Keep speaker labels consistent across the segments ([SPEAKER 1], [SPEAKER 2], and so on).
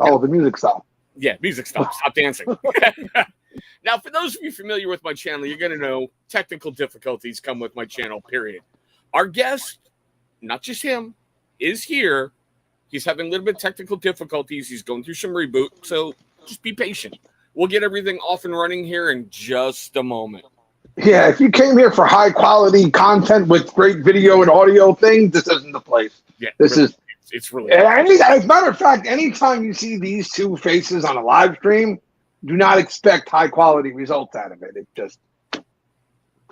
[SPEAKER 1] Oh, the music stopped.
[SPEAKER 2] Yeah, music stopped. Stop dancing. Now, for those of you familiar with my channel, you're going to know technical difficulties come with my channel, period. Our guest, not just him, is here. He's having a little bit of technical difficulties. He's going through some reboot, so just be patient. We'll get everything off and running here in just a moment.
[SPEAKER 1] Yeah, if you came here for high quality content with great video and audio things, this isn't the place.
[SPEAKER 2] Yeah,
[SPEAKER 1] This
[SPEAKER 2] really,
[SPEAKER 1] is.
[SPEAKER 2] it's really.
[SPEAKER 1] As a matter of fact, anytime you see these two faces on a live stream, do not expect high quality results out of it. It's just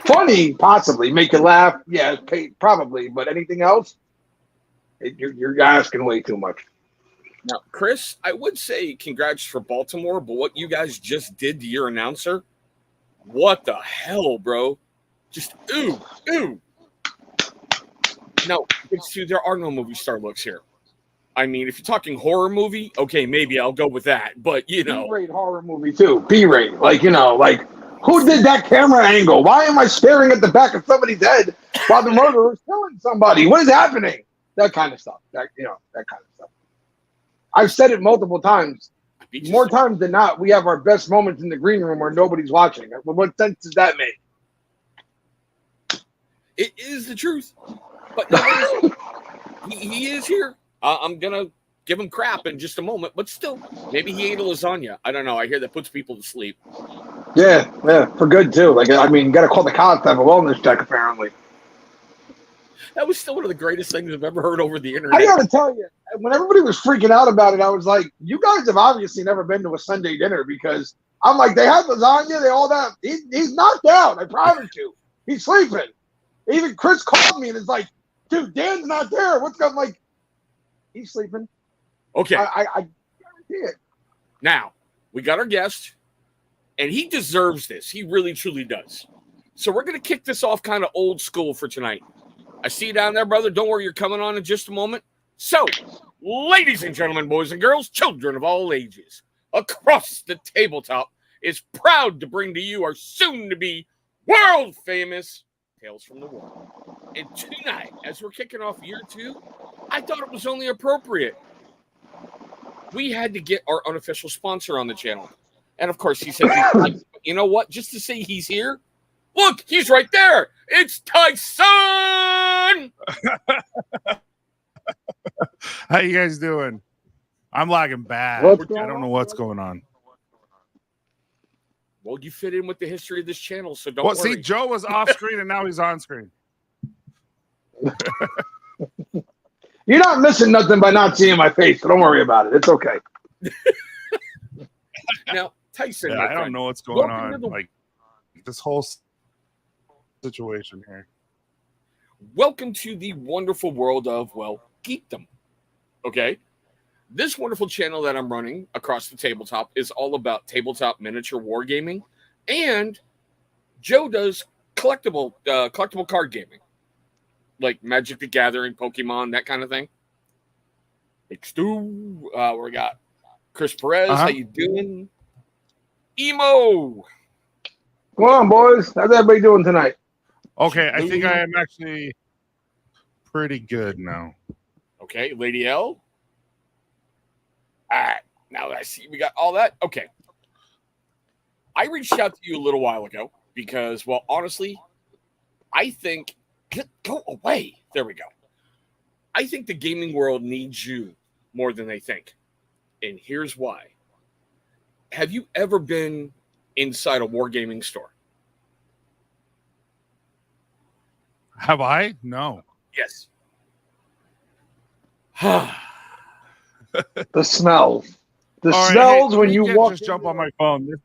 [SPEAKER 1] funny, possibly make you laugh. Yeah, probably, but anything else, you're asking way too much.
[SPEAKER 2] Now, Chris, I would say congrats for Baltimore, but what you guys just did to your announcer, what the hell, bro? Just ooh. No, there are no movie star looks here. I mean, if you're talking horror movie, okay, maybe I'll go with that. But,
[SPEAKER 1] B-rate horror movie, too. B-rate. Who did that camera angle? Why am I staring at the back of somebody's head while the murderer is killing somebody? What is happening? That kind of stuff. That kind of stuff. I've said it multiple times. More times than not, we have our best moments in the green room where nobody's watching. What sense does that make?
[SPEAKER 2] It is the truth. But he is here. I'm going to give him crap in just a moment. But still, maybe he ate a lasagna. I don't know. I hear that puts people to sleep.
[SPEAKER 1] Yeah, for good, too. You got to call the cops to have a wellness check, apparently.
[SPEAKER 2] That was still one of the greatest things I've ever heard over the internet.
[SPEAKER 1] I got to tell you, when everybody was freaking out about it, I was like, you guys have obviously never been to a Sunday dinner because I'm like, they have lasagna, they all that. He's knocked out. I promise you. He's sleeping. Even Chris called me and is like, dude, Dan's not there. What's going on? I'm like, he's sleeping.
[SPEAKER 2] Okay.
[SPEAKER 1] I guarantee it.
[SPEAKER 2] Now, we got our guest, and he deserves this. He really, truly does. So we're going to kick this off kind of old school for tonight. I see you down there, brother. Don't worry, you're coming on in just a moment. So, ladies and gentlemen, boys and girls, children of all ages, across the tabletop is proud to bring to you our soon-to-be world-famous Tales from the World. And tonight, as we're kicking off year 2, I thought it was only appropriate. We had to get our unofficial sponsor on the channel. And, of course, he said, you know what? Just to say he's here, look, he's right there. It's Tyson.
[SPEAKER 3] How you guys doing? I'm lagging bad. I don't know what's going on.
[SPEAKER 2] Well, you fit in with the history of this channel, so don't worry.
[SPEAKER 3] See, Joe was off screen and now he's on screen.
[SPEAKER 1] You're not missing nothing by not seeing my face, so don't worry about it. It's okay.
[SPEAKER 2] Now, Tyson,
[SPEAKER 3] I don't know what's going on. This whole situation here.
[SPEAKER 2] Welcome to the wonderful world of, geekdom. Okay? This wonderful channel that I'm running across the tabletop is all about tabletop miniature wargaming, and Joe does collectible card gaming, like Magic the Gathering, Pokemon, that kind of thing. Big Stu, we got Chris Perez. How you doing? Emo.
[SPEAKER 1] Come on, boys. How's everybody doing tonight?
[SPEAKER 3] Okay, I think I am actually pretty good now.
[SPEAKER 2] Okay, Lady L. All right, now that I see we got all that. Okay. I reached out to you a little while ago because, honestly, I think... Go away. There we go. I think the gaming world needs you more than they think. And here's why. Have you ever been inside a wargaming store?
[SPEAKER 3] Have I? No.
[SPEAKER 2] Yes.
[SPEAKER 1] The smells. The
[SPEAKER 3] all
[SPEAKER 1] smells
[SPEAKER 3] right,
[SPEAKER 1] when you walk.
[SPEAKER 3] Just jump on my phone. This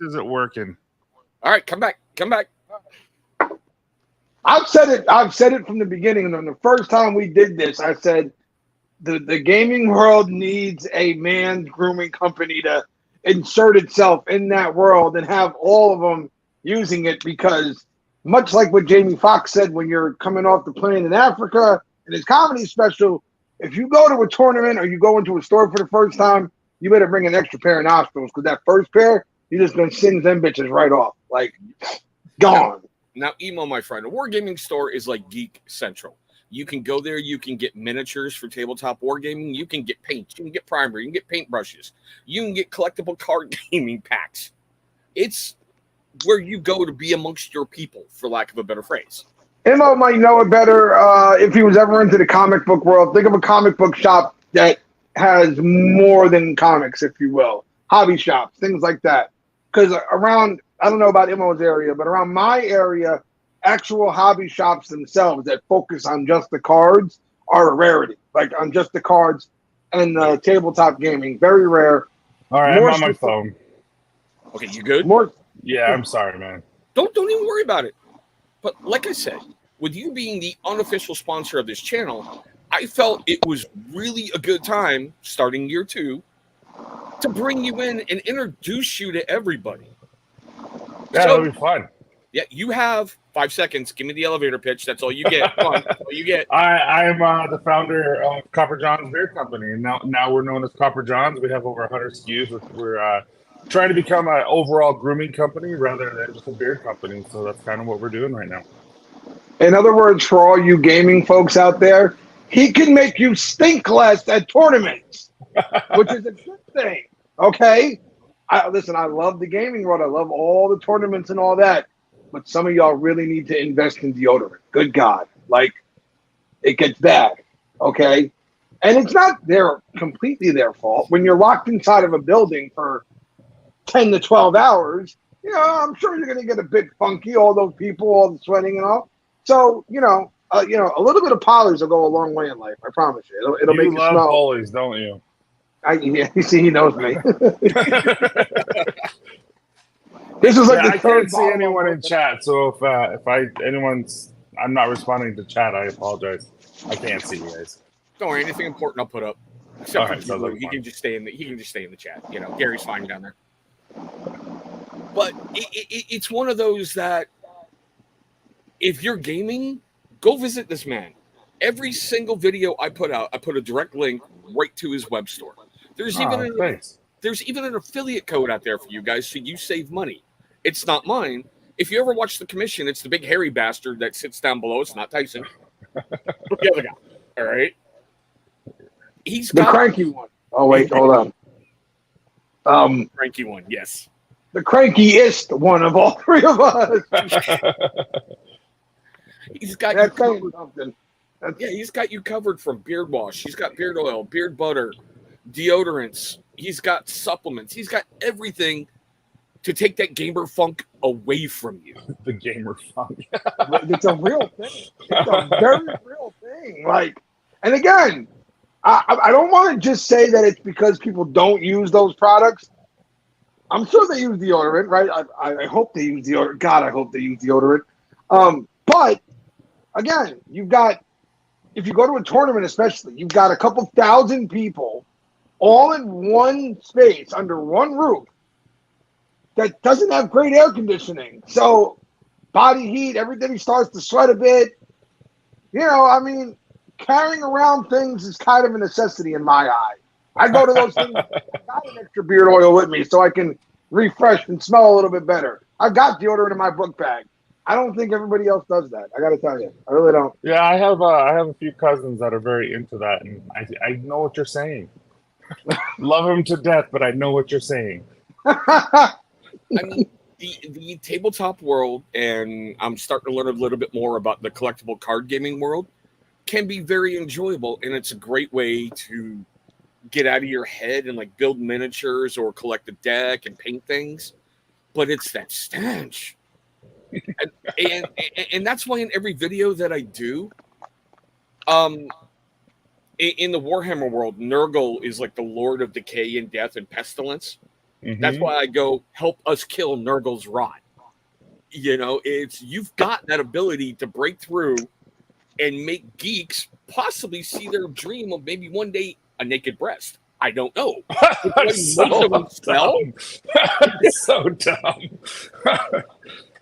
[SPEAKER 3] isn't working.
[SPEAKER 2] All right, come back.
[SPEAKER 1] I've said it from the beginning. And the first time we did this, I said the gaming world needs a man's grooming company to insert itself in that world and have all of them using it, because much like what Jamie Foxx said when you're coming off the plane in Africa in his comedy special, if you go to a tournament or you go into a store for the first time, you better bring an extra pair of nostrils, because that first pair, you're just going to sing them bitches right off. Gone.
[SPEAKER 2] Now, Emo, my friend, a wargaming store is like Geek Central. You can go there. You can get miniatures for tabletop wargaming. You can get paint. You can get primer. You can get paintbrushes. You can get collectible card gaming packs. It's where you go to be amongst your people, for lack of a better phrase.
[SPEAKER 1] Imo might know it better if he was ever into the comic book world. Think of a comic book shop that has more than comics, if you will. Hobby shops, things like that. Because around, I don't know about Imo's area, but around my area, actual hobby shops themselves that focus on just the cards are a rarity. Like on just the cards and tabletop gaming. Very rare.
[SPEAKER 3] All right, I'm on my phone.
[SPEAKER 2] Okay, you good?
[SPEAKER 3] Yeah, I'm sorry, man.
[SPEAKER 2] Don't even worry about it. But like I said, with you being the unofficial sponsor of this channel, I felt it was really a good time, starting year 2, to bring you in and introduce you to everybody.
[SPEAKER 3] Yeah, that'll be fun.
[SPEAKER 2] Yeah, you have 5 seconds. Give me the elevator pitch. That's all you get. Come on, that's all you get.
[SPEAKER 3] I am the founder of Copper John's Beer Company, and now we're known as Copper John's. We have over 100 SKUs. We're trying to become an overall grooming company rather than just a beer company. So that's kind of what we're doing right now.
[SPEAKER 1] In other words, for all you gaming folks out there, he can make you stink less at tournaments, which is a good thing. Okay? Listen, I love the gaming world. I love all the tournaments and all that. But some of y'all really need to invest in deodorant. Good God. Like, it gets bad. Okay? And it's not completely their fault. When you're locked inside of a building for 10 to 12 hours, I'm sure you're going to get a bit funky, all those people, all the sweating and all. So, a little bit of polish will go a long way in life. I promise you. It'll make you smell. You love
[SPEAKER 3] polish, don't you?
[SPEAKER 1] Yeah, you see, he knows me. This is like
[SPEAKER 3] I can't see anyone in chat, so if I'm not responding to chat, I apologize. I can't see you guys.
[SPEAKER 2] Don't worry, anything important I'll put up. Except for Blue. He can just stay in the chat. Gary's fine down there. But it's one of those that if you're gaming, go visit this man. Every single video I put out, I put a direct link right to his web store. There's even an affiliate code out there for you guys, so you save money. It's not mine. If you ever watch The Commission, it's the big hairy bastard that sits down below. It's not Tyson. The other guy. All right. He's
[SPEAKER 1] the cranky one. Oh wait, hold on.
[SPEAKER 2] Cranky one, yes.
[SPEAKER 1] The crankiest one of all three of us.
[SPEAKER 2] He's got you covered. He's got you covered from beard wash. He's got beard oil, beard butter, deodorants. He's got supplements. He's got everything to take that gamer funk away from you.
[SPEAKER 3] The gamer funk.
[SPEAKER 1] It's a real thing. It's a very real thing. And again, I don't want to just say that it's because people don't use those products. I'm sure they use deodorant, right? I hope they use deodorant. God, I hope they use deodorant. But again, if you go to a tournament especially, you've got a couple thousand people all in one space under one roof that doesn't have great air conditioning. So body heat, everybody starts to sweat a bit. Carrying around things is kind of a necessity in my eye. I go to those things. I got an extra beard oil with me so I can refresh and smell a little bit better. I've got deodorant in my book bag. I don't think everybody else does that. I got to tell you, I really don't.
[SPEAKER 3] Yeah, I have a few cousins that are very into that, and I know what you're saying. Love him to death, but I know what you're saying.
[SPEAKER 2] I mean, the tabletop world, and I'm starting to learn a little bit more about the collectible card gaming world, can be very enjoyable, and it's a great way to get out of your head and build miniatures or collect a deck and paint things. But it's that stench. and that's why in every video that I do, in the Warhammer world, Nurgle is like the Lord of Decay and Death and Pestilence. Mm-hmm. That's why I go, help us kill Nurgle's rot. You've got that ability to break through and make geeks possibly see their dream of maybe one day a naked breast. I don't know.
[SPEAKER 3] So dumb.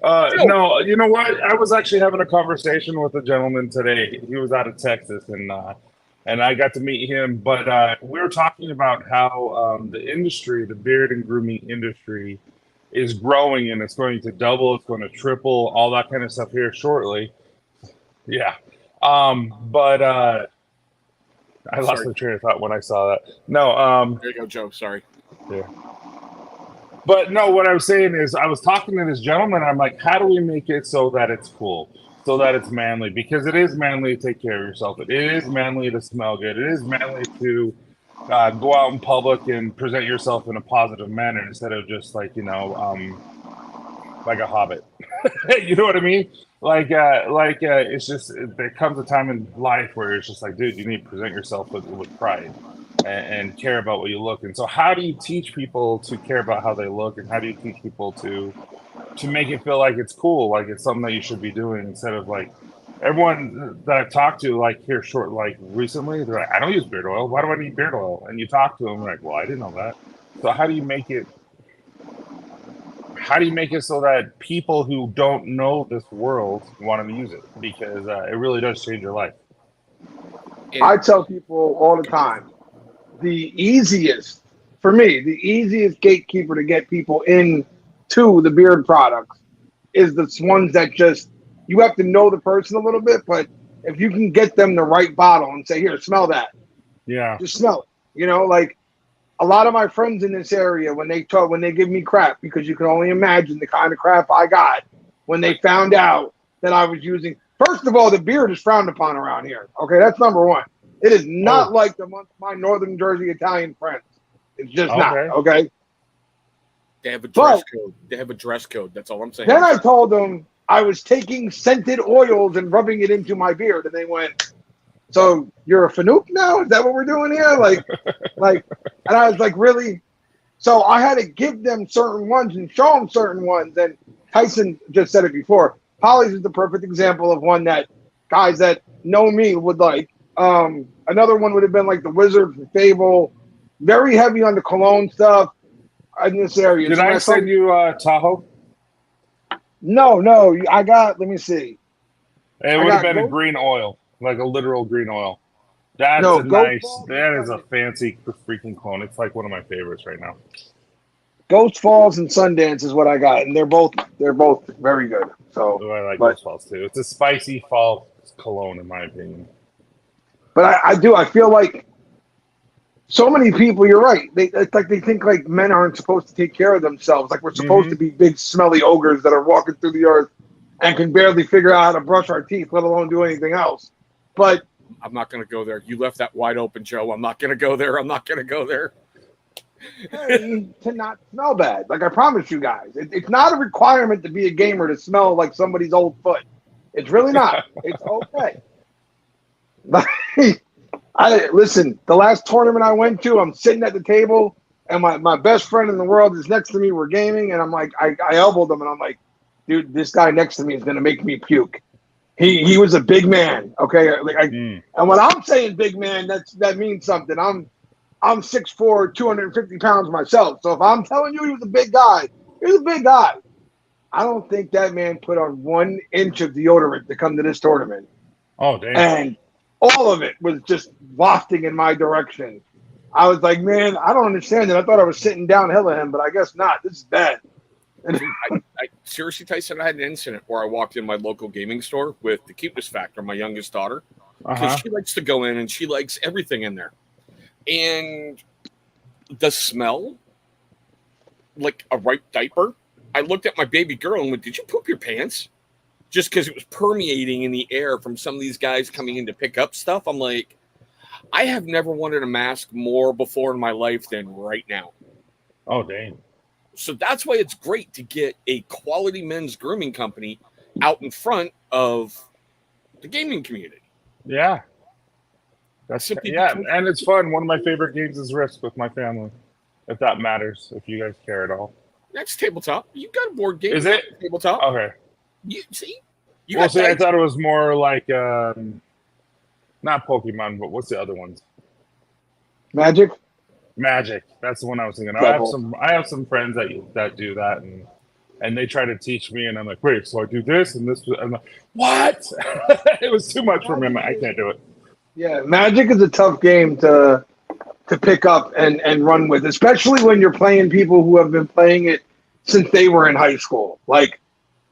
[SPEAKER 3] No, you know what? I was actually having a conversation with a gentleman today. He was out of Texas, and I got to meet him. But we were talking about how the industry, the beard and grooming industry, is growing, and it's going to double, it's going to triple, all that kind of stuff here shortly. Yeah. But I lost
[SPEAKER 2] Sorry.
[SPEAKER 3] the train of thought when I saw that. No,
[SPEAKER 2] There you go, Joe. Sorry.
[SPEAKER 3] yeah. But no, what I was saying is I was talking to this gentleman. I'm like, how do we make it so that it's cool, so that it's manly? Because it is manly to take care of yourself. It is manly to smell good. It is manly to go out in public and present yourself in a positive manner instead of just like, like a hobbit. You know what I mean? It's just there comes a time in life where it's just like, dude, you need to present yourself with pride and care about what you look. And so, how do you teach people to care about how they look, and how do you teach people to make it feel like it's cool, like it's something that you should be doing, instead of like everyone that I've talked to, like here short, like recently, they're like, I don't use beard oil. Why do I need beard oil? And you talk to them like, well, I didn't know that. So how do you make it? How do you make it so that people who don't know this world want to use it? Because it really does change your life.
[SPEAKER 1] I tell people all the time, the easiest gatekeeper to get people into the beard products is the ones that just, you have to know the person a little bit, but if you can get them the right bottle and say, here, smell that.
[SPEAKER 3] Yeah.
[SPEAKER 1] Just smell it. Like a lot of my friends in this area, when they give me crap, because you can only imagine the kind of crap I got when they found out that I was using. First of all, the beard is frowned upon around here. Okay, that's number one. It is not like my Northern Jersey Italian friends. It's just not. Okay.
[SPEAKER 2] They have a dress code. They have a dress code. That's all I'm saying.
[SPEAKER 1] Then I told them I was taking scented oils and rubbing it into my beard, and they went, "So you're a Fanuc now? Is that what we're doing here?" And I was like, "Really?" So I had to give them certain ones and show them certain ones. And Tyson just said it before. Polly's is the perfect example of one that guys that know me would like. Another one would have been like the Wizard from Fable, very heavy on the cologne stuff in this area.
[SPEAKER 3] Did I send you Tahoe?
[SPEAKER 1] No, I got, let me see.
[SPEAKER 3] It would have been a green oil, like a literal green oil. That is a fancy freaking clone. It's like one of my favorites right now.
[SPEAKER 1] Ghost Falls and Sundance is what I got, and they're both very good. So
[SPEAKER 3] I like Ghost Falls too. It's a spicy fall cologne, in my opinion.
[SPEAKER 1] But I feel like so many people, you're right. It's like they think like men aren't supposed to take care of themselves. Like we're supposed to be big smelly ogres that are walking through the earth and can barely figure out how to brush our teeth, let alone do anything else. But
[SPEAKER 2] I'm not going to go there. You left that wide open, Joe. I'm not going to go there.
[SPEAKER 1] To not smell bad. Like I promise you guys, it's not a requirement to be a gamer to smell like somebody's old foot. It's really not. It's okay. Listen, the last tournament I went to, I'm sitting at the table and my best friend in the world is next to me. We're gaming, and I'm like, I elbowed him, and I'm like, dude, this guy next to me is gonna make me puke. He was a big man, okay? And when I'm saying big man, that means something. I'm 6'4", 250 pounds myself. So if I'm telling you he was a big guy, he was a big guy. I don't think that man put on 1 inch of deodorant to come to this tournament.
[SPEAKER 3] Oh, damn.
[SPEAKER 1] And all of it was just wafting in my direction. I was like, man, I don't understand it. I thought I was sitting downhill of him, but I guess not. This is bad.
[SPEAKER 2] I seriously, Tyson, I had an incident where I walked in my local gaming store with the cuteness factor, my youngest daughter, because she likes to go in and she likes everything in there. And the smell, like a ripe diaper, I looked at my baby girl and went, did you poop your pants? Just because it was permeating in the air from some of these guys coming in to pick up stuff. I'm like, I have never wanted a mask more before in my life than right now.
[SPEAKER 3] Oh, dang.
[SPEAKER 2] So that's why it's great to get a quality men's grooming company out in front of the gaming community.
[SPEAKER 3] Yeah. And it's fun. One of my favorite games is Risk with my family, if that matters, if you guys care at all.
[SPEAKER 2] That's tabletop. You got a board game.
[SPEAKER 3] Is it?
[SPEAKER 2] Tabletop.
[SPEAKER 3] Okay.
[SPEAKER 2] I
[SPEAKER 3] thought it was more like, not Pokemon, but what's the other ones?
[SPEAKER 1] Magic.
[SPEAKER 3] That's the one I was thinking. I have some friends that do that, and they try to teach me, and I'm like, wait, so I do this and this. I'm like, what? It was too much for me. I can't do it.
[SPEAKER 1] Yeah, Magic is a tough game to pick up and run with, especially when you're playing people who have been playing it since they were in high school. Like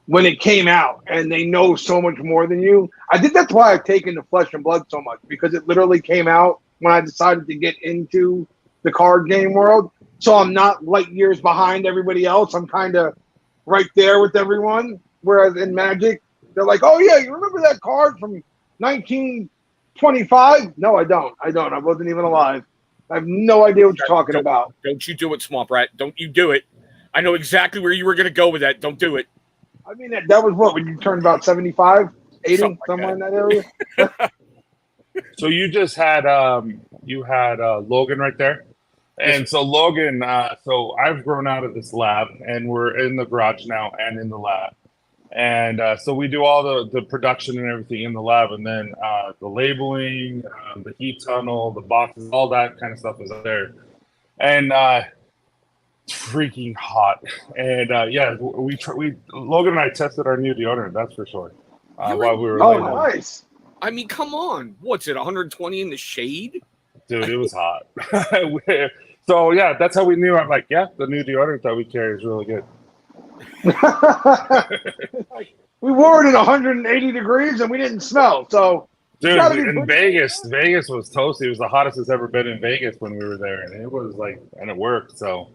[SPEAKER 1] when it came out, and they know so much more than you. I think that's why I've taken to Flesh and Blood so much, because it literally came out when I decided to get into the card game world. So I'm not light years behind everybody else. I'm kind of right there with everyone. Whereas in Magic, they're like, "Oh yeah, you remember that card from 1925?" No, I don't. I wasn't even alive. I have no idea what you're talking about.
[SPEAKER 2] Don't you do it, Swamp Rat. Don't you do it. I know exactly where you were going to go with that. Don't do it.
[SPEAKER 1] I mean, that was what, when you turned about 75, 80, somewhere in that area?
[SPEAKER 3] So you just had Logan right there. And so Logan, so I've grown out of this lab, and we're in the garage now and in the lab. And so we do all the production and everything in the lab, and then the labeling, the heat tunnel, the boxes, all that kind of stuff is up there. And it's freaking hot. And yeah, we Logan and I tested our new deodorant, that's for sure. While we were labeling.
[SPEAKER 1] Nice.
[SPEAKER 2] I mean, come on. What's it, 120 in the shade?
[SPEAKER 3] Dude, it was hot. So yeah, that's how we knew. I'm like, yeah, the new deodorant that we carry is really good.
[SPEAKER 1] We wore it in 180 degrees and we didn't smell. So,
[SPEAKER 3] dude, in Vegas was toasty. It was the hottest it's ever been in Vegas when we were there, and it was like, and it worked. So,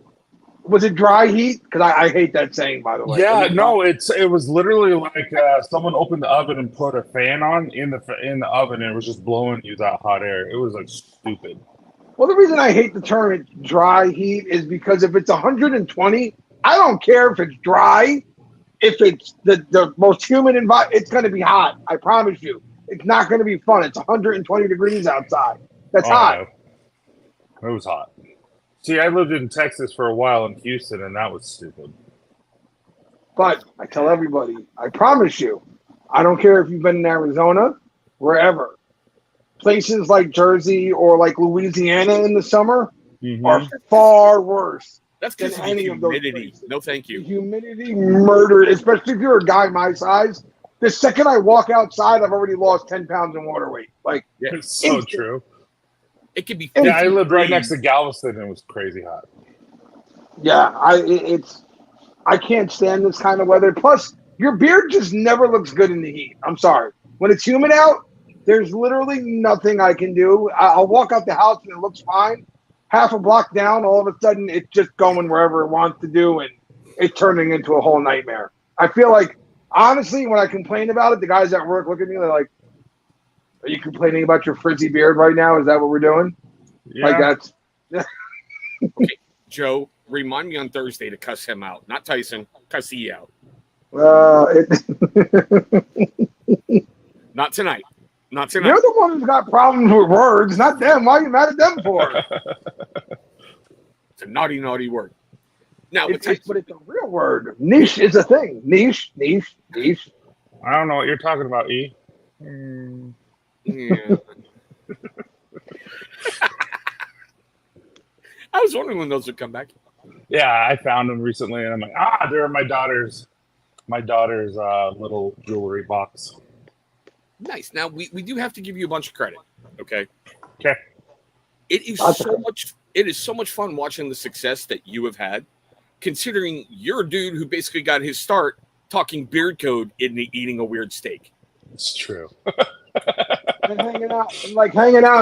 [SPEAKER 1] was it dry heat? Because I hate that saying, by the way.
[SPEAKER 3] Yeah, no, it was literally like someone opened the oven and put a fan on in the oven, and it was just blowing you that hot air. It was like stupid.
[SPEAKER 1] Well, the reason I hate the term dry heat is because if it's 120, I don't care if it's dry. If it's the most humid environment, it's going to be hot. I promise you. It's not going to be fun. It's 120 degrees outside. That's hot.
[SPEAKER 3] It was hot. See, I lived in Texas for a while in Houston, and that was stupid.
[SPEAKER 1] But I tell everybody, I promise you, I don't care if you've been in Arizona, wherever. Places like Jersey or like Louisiana in the summer are far worse.
[SPEAKER 2] That's because of the humidity. No, thank you.
[SPEAKER 1] The humidity murder, especially if you're a guy my size. The second I walk outside, I've already lost 10 pounds in water weight. Like,
[SPEAKER 3] yeah, it's so true.
[SPEAKER 2] It could be.
[SPEAKER 3] Yeah, I lived right next to Galveston, and it was crazy hot.
[SPEAKER 1] Yeah, I can't stand this kind of weather. Plus, your beard just never looks good in the heat. I'm sorry. When it's humid out, there's literally nothing I can do. I'll walk out the house and it looks fine. Half a block down, all of a sudden, it's just going wherever it wants to do, and it's turning into a whole nightmare. I feel like, honestly, when I complain about it, the guys at work look at me, they're like, "Are you complaining about your frizzy beard right now? Is that what we're doing?"
[SPEAKER 3] Yeah.
[SPEAKER 1] Like that's.
[SPEAKER 2] Okay, Joe, remind me on Thursday to cuss him out, not Tyson. Cuss he out. Not tonight. Not tonight.
[SPEAKER 1] You're the one who's got problems with words, not them. Why are you mad at them for?
[SPEAKER 2] It's a naughty, naughty word. Now,
[SPEAKER 1] but it's a real word. Niche is a thing. Niche.
[SPEAKER 3] I don't know what you're talking about, E.
[SPEAKER 2] Yeah. I was wondering when those would come back.
[SPEAKER 3] Yeah, I found them recently, and I'm like, they're in my daughter's little jewelry box.
[SPEAKER 2] Nice. Now we do have to give you a bunch of credit. Okay.
[SPEAKER 3] Okay.
[SPEAKER 2] It is so much fun watching the success that you have had, considering you're a dude who basically got his start talking beard code in eating a weird steak.
[SPEAKER 3] It's true.
[SPEAKER 1] And hanging out in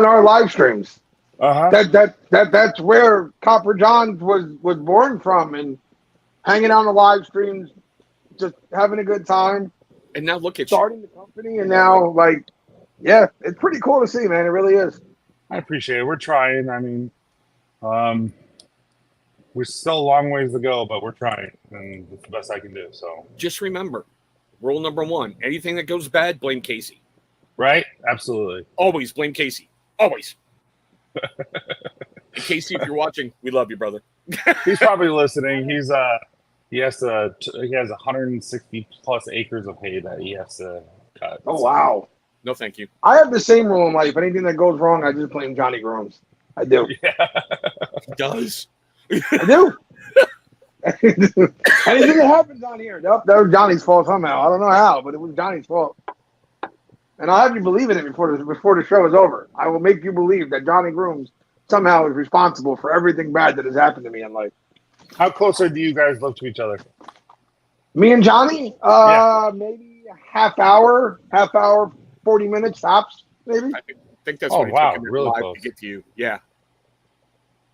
[SPEAKER 1] our live streams. That's where Copper John was born from, and hanging out on the live streams, just having a good time.
[SPEAKER 2] And now look at
[SPEAKER 1] starting the company, and now it's pretty cool to see, man. It really is.
[SPEAKER 3] I appreciate it. We're trying. I mean, we're still a long ways to go, but we're trying, and it's the best I can do. So
[SPEAKER 2] just remember, rule number 1: anything that goes bad, blame Casey. Right?
[SPEAKER 3] Absolutely.
[SPEAKER 2] Always blame Casey. Always. And Casey, if you're watching, we love you, brother.
[SPEAKER 3] He's probably listening. He has 160 plus acres of hay that he has to cut.
[SPEAKER 1] Oh wow!
[SPEAKER 2] No, thank you.
[SPEAKER 1] I have the same rule in life. Anything that goes wrong, I just blame Johnny Grooms. I do.
[SPEAKER 3] Yeah.
[SPEAKER 2] He does.
[SPEAKER 1] I do. Anything that happens on here, that was Johnny's fault somehow. I don't know how, but it was Johnny's fault. And I'll have you believe in it before the show is over. I will make you believe that Johnny Grooms somehow is responsible for everything bad that has happened to me in life.
[SPEAKER 3] How close do you guys live to each other?
[SPEAKER 1] Me and Johnny, maybe a half hour, 40 minutes tops, maybe.
[SPEAKER 2] I think that's
[SPEAKER 3] Oh,
[SPEAKER 2] what it
[SPEAKER 3] wow,
[SPEAKER 2] took him
[SPEAKER 3] really
[SPEAKER 2] live
[SPEAKER 3] close.
[SPEAKER 2] to get to you. Yeah.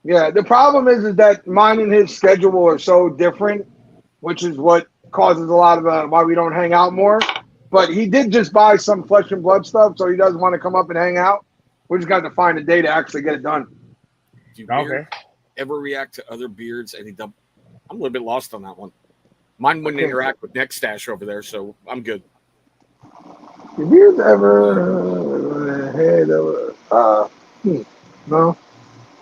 [SPEAKER 1] Yeah, the problem is that mine and his schedule are so different, which is what causes a lot of why we don't hang out more. But he did just buy some flesh and blood stuff, so he does want to come up and hang out. We just got to find a day to actually get it done.
[SPEAKER 2] Do
[SPEAKER 3] Okay.
[SPEAKER 2] Beard ever react to other beards? I'm a little bit lost on that one. Mine wouldn't interact with Neck Stash over there, so I'm good.
[SPEAKER 1] Have you ever had no?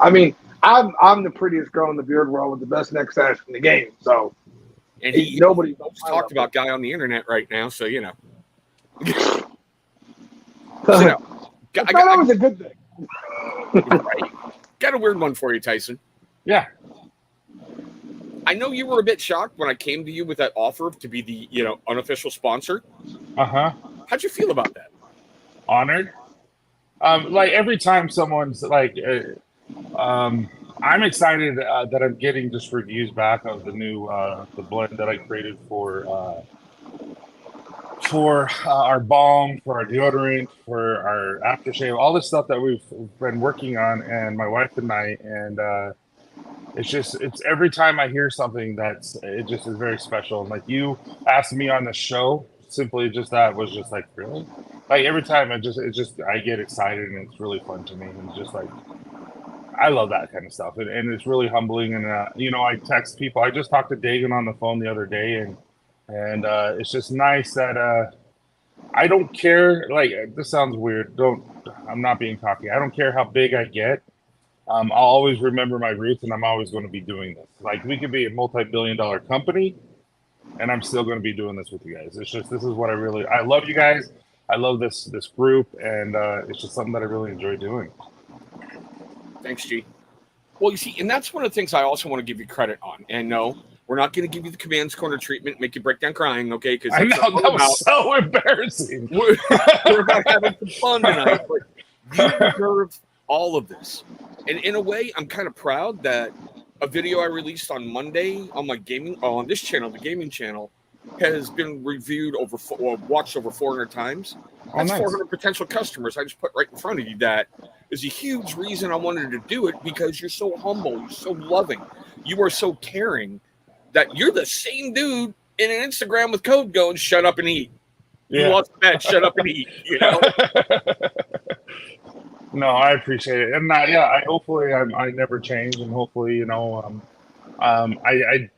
[SPEAKER 1] I mean, I'm the prettiest girl in the beard world with the best neck stash in the game. So,
[SPEAKER 2] And he
[SPEAKER 1] nobody
[SPEAKER 2] most talked about guy on the internet right now, so you know.
[SPEAKER 1] I thought that was a good thing.
[SPEAKER 2] Right. Got a weird one for you, Tyson.
[SPEAKER 3] Yeah.
[SPEAKER 2] I know you were a bit shocked when I came to you with that offer to be the unofficial sponsor.
[SPEAKER 3] Uh-huh.
[SPEAKER 2] How'd you feel about that?
[SPEAKER 3] Honored. Like every time someone's like, I'm excited that I'm getting just reviews back of the new the blend that I created for our balm, for our deodorant, for our aftershave, all this stuff that we've been working on, and my wife and I, and it's every time I hear something it just is very special. And like you asked me on the show, simply just that was just like, really? Like every time I get excited, and it's really fun to me, and it's just like, I love that kind of stuff, and it's really humbling. And I text people. I just talked to Dagan on the phone the other day, and it's just nice that I don't care. Like, this sounds weird. I'm not being cocky. I don't care how big I get. I'll always remember my roots, and I'm always going to be doing this. Like, we could be a multi-billion-dollar company, and I'm still going to be doing this with you guys. It's just, this is what I love you guys. I love this group, and it's just something that I really enjoy doing.
[SPEAKER 2] Thanks, G. Well, you see, and that's one of the things I also want to give you credit on. And no, we're not going to give you the Commands Corner treatment, make you break down crying, okay? Because
[SPEAKER 3] I know, that was so embarrassing.
[SPEAKER 2] We're about having some fun tonight, but you deserve all of this. And in a way, I'm kind of proud that a video I released on Monday on my on this channel, the gaming channel, has been reviewed watched over 400 times. That's
[SPEAKER 3] nice.
[SPEAKER 2] 400 potential customers I just put right in front of you. That is a huge reason I wanted to do it, because you're so humble, you're so loving, you are so caring, that you're the same dude in an Instagram with code going, shut up and eat. You lost the bet, shut up and eat, you know?
[SPEAKER 3] No, I appreciate it. And hopefully I never change, and hopefully,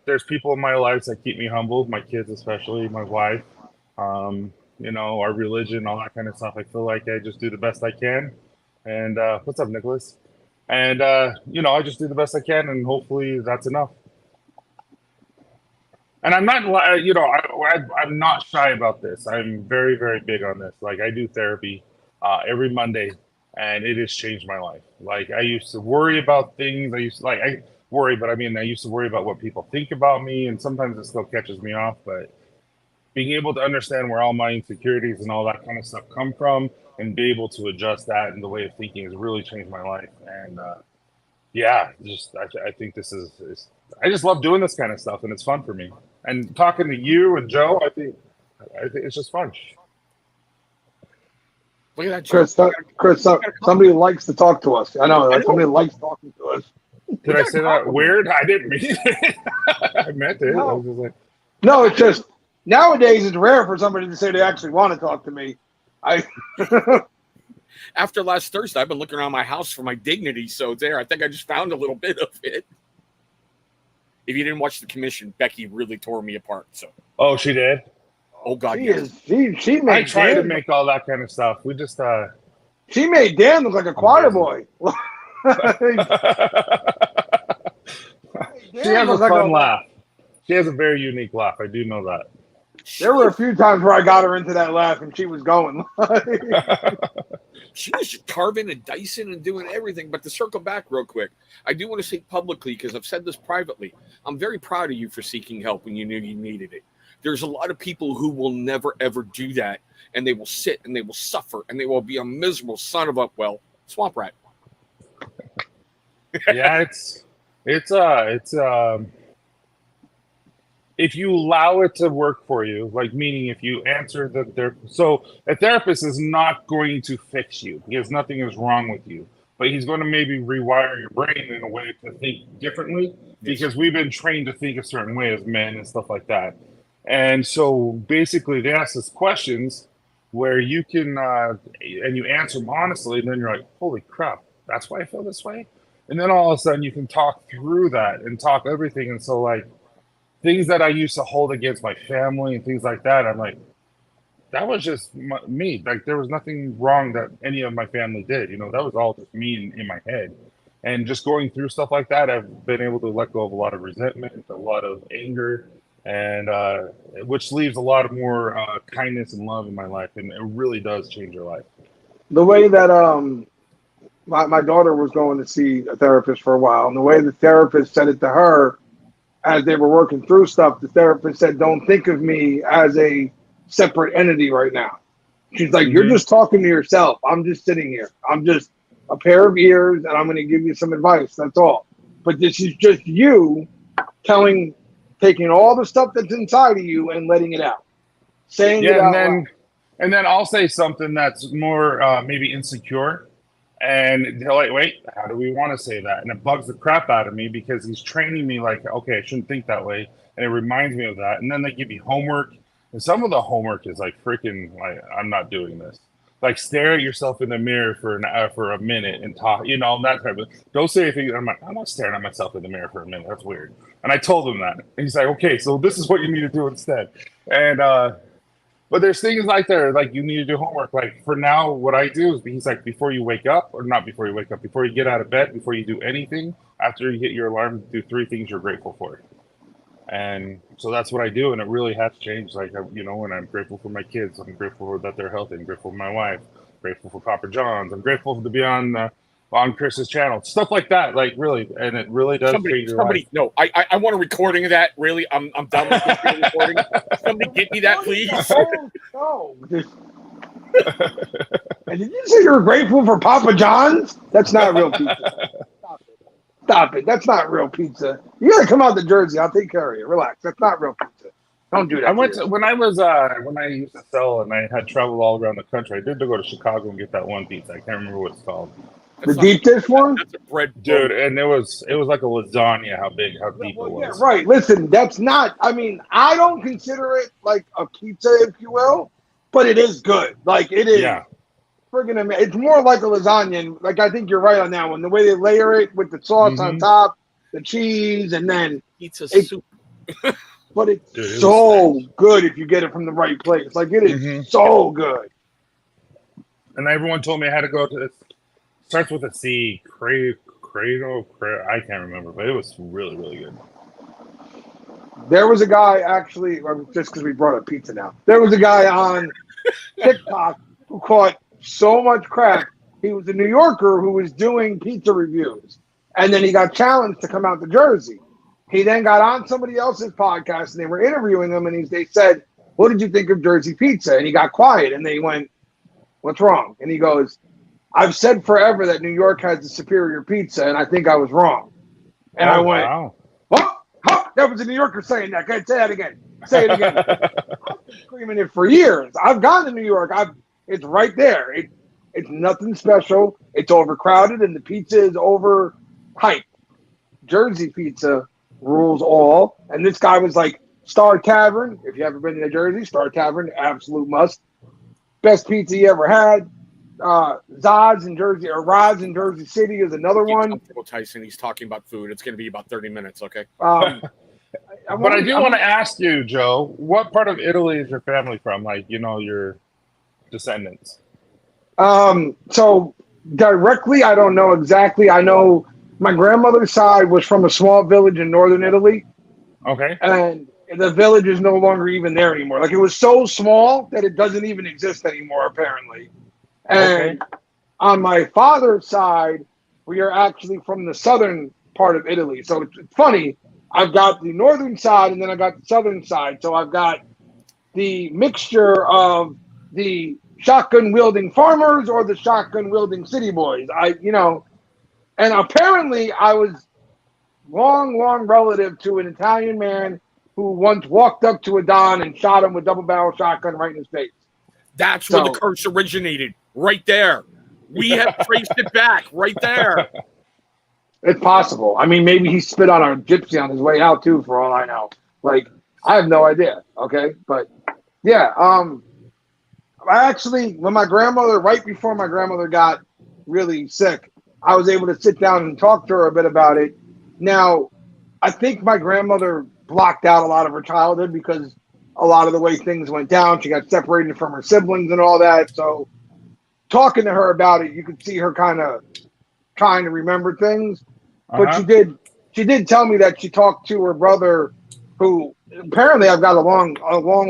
[SPEAKER 3] there's people in my life that keep me humble, my kids especially, my wife, our religion, all that kind of stuff. I feel like I just do the best I can. And what's up, Nicholas? And I just do the best I can, and hopefully that's enough. And I'm not, I'm not shy about this. I'm very, very big on this. Like, I do therapy every Monday, and it has changed my life. Like, I used to worry about things. I used to worry about what people think about me, and sometimes it still catches me off. But being able to understand where all my insecurities and all that kind of stuff come from, and be able to adjust that in the way of thinking, has really changed my life. And I think this is I just love doing this kind of stuff, and it's fun for me. And talking to you and Joe, I think it's just fun.
[SPEAKER 2] Look at that,
[SPEAKER 1] Chris, somebody likes to talk to us. I know. Somebody likes talking to us.
[SPEAKER 3] Did I say that weird? I didn't mean it. I meant it.
[SPEAKER 1] No.
[SPEAKER 3] I was just like,
[SPEAKER 1] No, it's just nowadays it's rare for somebody to say they actually want to talk to me.
[SPEAKER 2] After last Thursday, I've been looking around my house for my dignity. So I think I just found a little bit of it. If you didn't watch the commission, Becky really tore me apart. So.
[SPEAKER 3] Oh, she did?
[SPEAKER 2] Oh God,
[SPEAKER 1] she made.
[SPEAKER 3] I try to make all that kind of stuff. We just
[SPEAKER 1] She made Dan look like a choir boy.
[SPEAKER 3] She has a fun laugh. She has a very unique laugh. I do know that.
[SPEAKER 1] There were a few times where I got her into that laugh, and she was going.
[SPEAKER 2] She was just carving and dicing and doing everything. But to circle back real quick, I do want to say publicly, because I've said this privately, I'm very proud of you for seeking help when you knew you needed it. There's a lot of people who will never, ever do that, and they will sit and they will suffer, and they will be a miserable son of a, swamp rat.
[SPEAKER 3] Yeah, if you allow it to work for you, like meaning if you answer so a therapist is not going to fix you because nothing is wrong with you, but he's going to maybe rewire your brain in a way to think differently because we've been trained to think a certain way as men and stuff like that. And so basically, they ask us questions where you can and you answer them honestly, and then you're like, holy crap, that's why I feel this way. And then all of a sudden, you can talk through that and talk everything. And so, like, things that I used to hold against my family and things like that, I'm like, that was just me. Like, there was nothing wrong that any of my family did. You know, that was all just me in my head. And just going through stuff like that, I've been able to let go of a lot of resentment, a lot of anger, and which leaves a lot of more kindness and love in my life. And it really does change your life.
[SPEAKER 1] The way that my daughter was going to see a therapist for a while, and the way the therapist said it to her as they were working through stuff, the therapist said, "Don't think of me as a separate entity right now." She's like, "You're just talking to yourself. I'm just sitting here. I'm just a pair of ears, and I'm going to give you some advice. That's all. But this is just you taking all the stuff that's inside of you and letting it out, saying it out loud."
[SPEAKER 3] And then I'll say something that's more maybe insecure. And they're like, wait, how do we want to say that? And it bugs the crap out of me because he's training me like, okay, I shouldn't think that way. And it reminds me of that. And then they give me homework. And some of the homework is like freaking, like, I'm not doing this. Like, stare at yourself in the mirror for a minute and talk, you know, that type of, don't say anything. I'm like, I'm not staring at myself in the mirror for a minute. That's weird. And I told him that. And he's like, okay, so this is what you need to do instead. And, but there's things like there, like you need to do homework. Like for now, what I do is he's like, before you wake up, or not before you wake up, before you get out of bed, before you do anything, after you hit your alarm, do 3 things you're grateful for. And so that's what I do. And it really has changed. Like, you know, and I'm grateful for my kids. I'm grateful that they're healthy. I'm grateful for my wife. Grateful for Papa John's. I'm grateful to be on Chris's channel, stuff like that. Like really, and it really does change your life.
[SPEAKER 2] No, I want a recording of that. Really, I'm done with this recording. Somebody get me that, please.
[SPEAKER 1] No. And did you say you were grateful for Papa John's? That's not real pizza. Stop it. That's not real pizza. You gotta come out to Jersey. I'll take care of you. Relax. That's not real pizza. Don't do that.
[SPEAKER 3] When I used to sell and I had traveled all around the country. I did go to Chicago and get that one pizza. I can't remember what it's called.
[SPEAKER 1] The deep dish one?
[SPEAKER 2] That's a bread,
[SPEAKER 3] dude, and it was like a lasagna. How deep it was.
[SPEAKER 1] Yeah, right. Listen, that's not. I mean, I don't consider it like a pizza, if you will, but it is good. Like it is.
[SPEAKER 3] Yeah.
[SPEAKER 1] Friggin' amazing. It's more like a lasagna. And like I think you're right on that one. The way they layer it with the sauce on top, the cheese, and then
[SPEAKER 2] pizza soup.
[SPEAKER 1] But it's so good if you get it from the right place. Like it is so good.
[SPEAKER 3] And everyone told me I had to go to this. Starts with a C, Cradle. I can't remember, but it was really, really good.
[SPEAKER 1] There was a guy actually, just because we brought up pizza now. There was a guy on TikTok who caught so much crap. He was a New Yorker who was doing pizza reviews, and then he got challenged to come out to Jersey. He then got on somebody else's podcast, and they were interviewing him, and they said, "What did you think of Jersey pizza?" And he got quiet, and they went, "What's wrong?" And he goes, "I've said forever that New York has the superior pizza, and I think I was wrong." And I went,
[SPEAKER 3] wow.
[SPEAKER 1] "What? Huh? That was a New Yorker saying that. Go ahead, say that again. Say it again." I've been screaming it for years. I've gone to New York. It's right there. It's nothing special. It's overcrowded, and the pizza is overhyped. Jersey pizza rules all. And this guy was like, Star Tavern. If you haven't been to Jersey, Star Tavern, absolute must. Best pizza you ever had. Zod's in Jersey, or Rod's in Jersey City is another one.
[SPEAKER 2] Tyson, he's talking about food. It's going to be about 30 minutes, okay?
[SPEAKER 3] But I want to ask you, Joe, what part of Italy is your family from? Like, you know, your descendants.
[SPEAKER 1] So directly, I don't know exactly. I know my grandmother's side was from a small village in northern Italy.
[SPEAKER 3] Okay.
[SPEAKER 1] And the village is no longer even there anymore. Like it was so small that it doesn't even exist anymore, apparently. And on my father's side, we are actually from the southern part of Italy. So it's funny. I've got the northern side and then I got the southern side. So I've got the mixture of the shotgun wielding farmers or the shotgun wielding city boys. And apparently I was long relative to an Italian man who once walked up to a Don and shot him with double barrel shotgun right in his face.
[SPEAKER 2] That's where the curse originated, right there. We have traced it back, right there.
[SPEAKER 1] It's possible. I mean, maybe he spit on a gypsy on his way out too, for all I know. Like, I have no idea. Okay, but yeah, I actually, when my grandmother, right before my grandmother got really sick, I was able to sit down and talk to her a bit about it. Now, I think my grandmother blocked out a lot of her childhood because a lot of the way things went down, she got separated from her siblings and all that. So talking to her about it, you could see her kind of trying to remember things. But she did tell me that she talked to her brother, who apparently I've got a long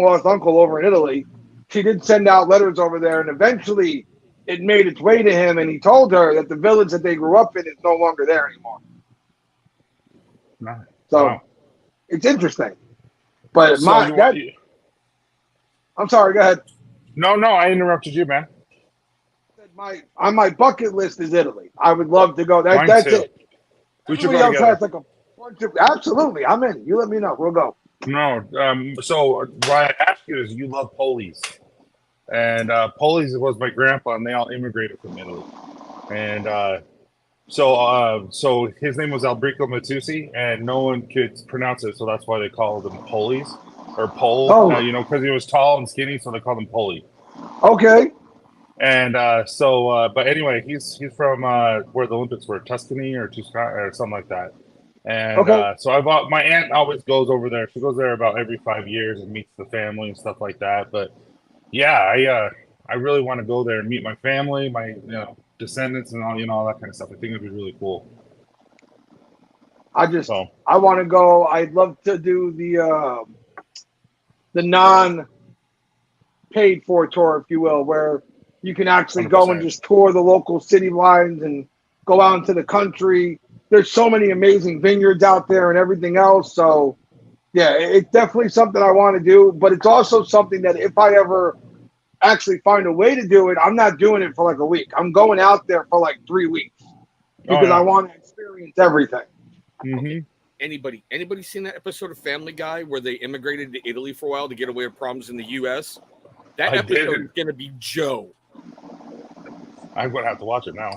[SPEAKER 1] lost uncle over in Italy. She did send out letters over there, and eventually it made its way to him, and he told her that the village that they grew up in is no longer there anymore. So it's interesting. But I'm sorry, go ahead.
[SPEAKER 3] No, I interrupted you, man.
[SPEAKER 1] On my bucket list is Italy. I would love to go. That's
[SPEAKER 3] too.
[SPEAKER 1] it.
[SPEAKER 3] We should
[SPEAKER 1] Everybody
[SPEAKER 3] go
[SPEAKER 1] else
[SPEAKER 3] together.
[SPEAKER 1] has like a bunch of, absolutely. I'm in. You let me know. We'll go.
[SPEAKER 3] No, so why I asked you is you love Polies. And Polies was my grandpa, and they all immigrated from Italy. And so his name was Albrico Matusi, and no one could pronounce it, so that's why they called him Polies or Pole.
[SPEAKER 1] Oh.
[SPEAKER 3] Because he was tall and skinny, so they called him Poli.
[SPEAKER 1] Okay.
[SPEAKER 3] And but anyway, he's from where the Olympics were, Tuscany or something like that. And so my aunt always goes over there. She goes there about every 5 years and meets the family and stuff like that. But yeah, I really want to go there and meet my family, my descendants, and all that kind of stuff. I think it'd be really cool.
[SPEAKER 1] I want to go. I'd love to do the non paid for tour, if you will, where you can actually
[SPEAKER 3] 100%.
[SPEAKER 1] go and just tour the local city lines and go out into the country. There's so many amazing vineyards out there and everything else. So, yeah, it's definitely something I want to do. But it's also something that if I ever actually find a way to do it, I'm not doing it for like a week. I'm going out there for like 3 weeks because I want to experience everything.
[SPEAKER 3] Mm-hmm.
[SPEAKER 2] Anybody seen that episode of Family Guy where they immigrated to Italy for a while to get away with problems in the U.S.? That episode is going to be Joe.
[SPEAKER 3] I'm going to have to watch it now.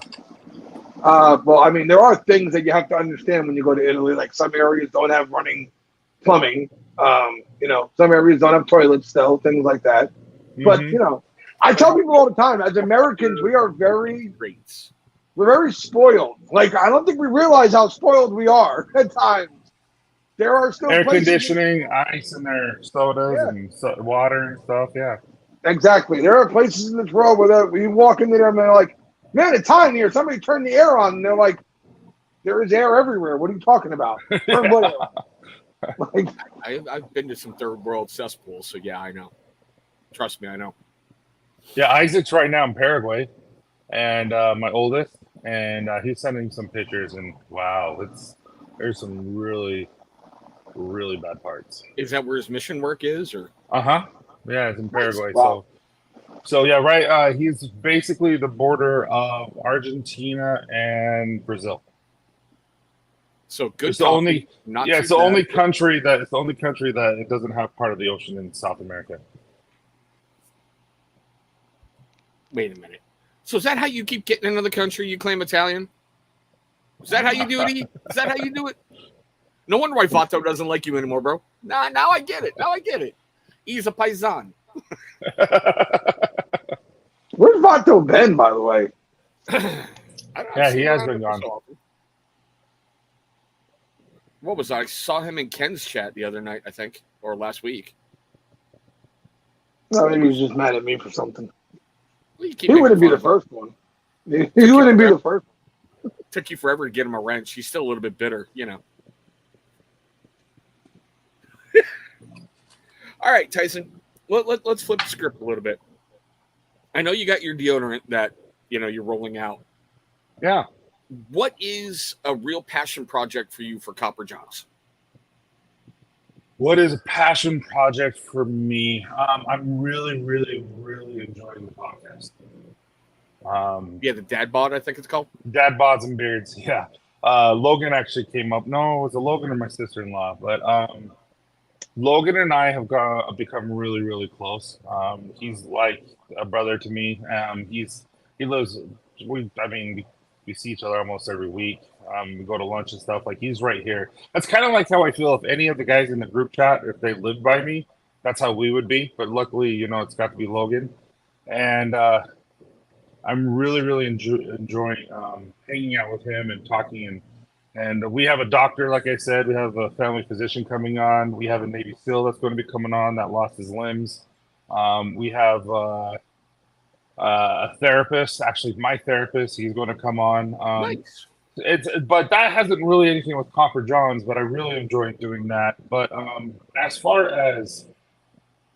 [SPEAKER 1] Well, I mean, there are things that you have to understand when you go to Italy. Like some areas don't have running plumbing. Some areas don't have toilets still, things like that.
[SPEAKER 3] Mm-hmm.
[SPEAKER 1] But, I tell people all the time, as Americans, we're very spoiled. Like, I don't think we realize how spoiled we are at times. There are still
[SPEAKER 3] air
[SPEAKER 1] places
[SPEAKER 3] conditioning, ice in their sodas and water and stuff. Yeah.
[SPEAKER 1] Exactly. There are places in this world where we walk into there and they're like, man, it's hot in here. Somebody turn the air on. And they're like, there is air everywhere. What are you talking about? Like,
[SPEAKER 2] I've been to some third world cesspools, so yeah, I know. Trust me, I know.
[SPEAKER 3] Yeah, Isaac's right now in Paraguay, and my oldest, and he's sending some pictures, and wow, there's some really, really bad parts.
[SPEAKER 2] Is that where his mission work is, or?
[SPEAKER 3] Yeah, it's in Paraguay.
[SPEAKER 1] Wow.
[SPEAKER 3] So yeah, right. He's basically the border of Argentina and Brazil.
[SPEAKER 2] So good.
[SPEAKER 3] It's the only country that it doesn't have part of the ocean in South America.
[SPEAKER 2] Wait a minute. So is that how you keep getting another country? You claim Italian? Is that how you do it? Is that how you do it? No wonder why Vato doesn't like you anymore, bro. Now I get it. He's a paisan.
[SPEAKER 1] Where's Vato been, by the way?
[SPEAKER 3] Yeah, he has been gone.
[SPEAKER 2] What was I saw him in Ken's chat the other night, I think, or last week.
[SPEAKER 1] No, maybe he's just mad at me for something.
[SPEAKER 2] Well,
[SPEAKER 1] he wouldn't be the first one. He wouldn't be the first.
[SPEAKER 2] Took you forever to get him a wrench. He's still a little bit bitter, All right, Tyson. Let's flip the script a little bit. I know you got your deodorant that you're rolling out.
[SPEAKER 3] Yeah.
[SPEAKER 2] What is a real passion project for you for Copper Johns?
[SPEAKER 3] What is a passion project for me? I'm really, really, really enjoying the podcast.
[SPEAKER 2] The Dad Bod, I think it's called.
[SPEAKER 3] Dad Bods and Beards, yeah. Logan actually came up. No, it was a Logan or my sister-in-law. But Logan and I have become really, really close. He's like a brother to me. He lives. We see each other almost every week. We go to lunch and stuff. Like he's right here. That's kind of like how I feel if any of the guys in the group chat, if they lived by me, that's how we would be. But luckily, it's got to be Logan, and I'm really, really enjoying hanging out with him and talking. And we have a doctor, like I said, we have a family physician coming on. We have a Navy SEAL that's going to be coming on that lost his limbs. We have a therapist, actually my therapist, he's going to come on.
[SPEAKER 2] Nice.
[SPEAKER 3] But that hasn't really anything with Copper Johns, but I really enjoy doing that. But as far as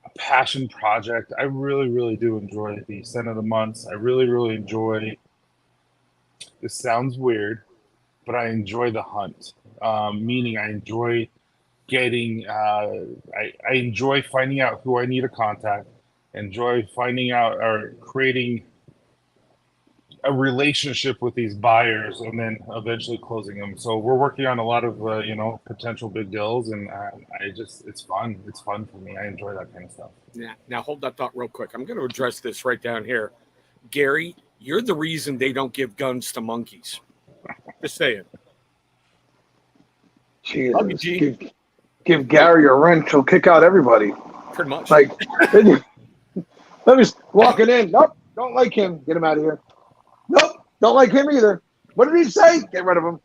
[SPEAKER 3] a passion project, I really, really do enjoy the Scent of the Months. I really, really enjoy, this sounds weird, but I enjoy the hunt. Meaning I enjoy getting, I enjoy finding out who I need to contact, enjoy finding out or creating a relationship with these buyers and then eventually closing them. So we're working on a lot of, potential big deals, and it's fun. It's fun for me. I enjoy that kind of stuff.
[SPEAKER 2] Yeah. Now hold that thought real quick. I'm going to address this right down here. Gary, you're the reason they don't give guns to monkeys. Just saying.
[SPEAKER 1] Jesus.
[SPEAKER 2] Love you, G.
[SPEAKER 1] Give Gary a wrench, he'll kick out everybody.
[SPEAKER 2] Pretty much.
[SPEAKER 1] Like, let me walking in. Nope, don't like him. Get him out of here. Nope, don't like him either. What did he say? Get rid of him.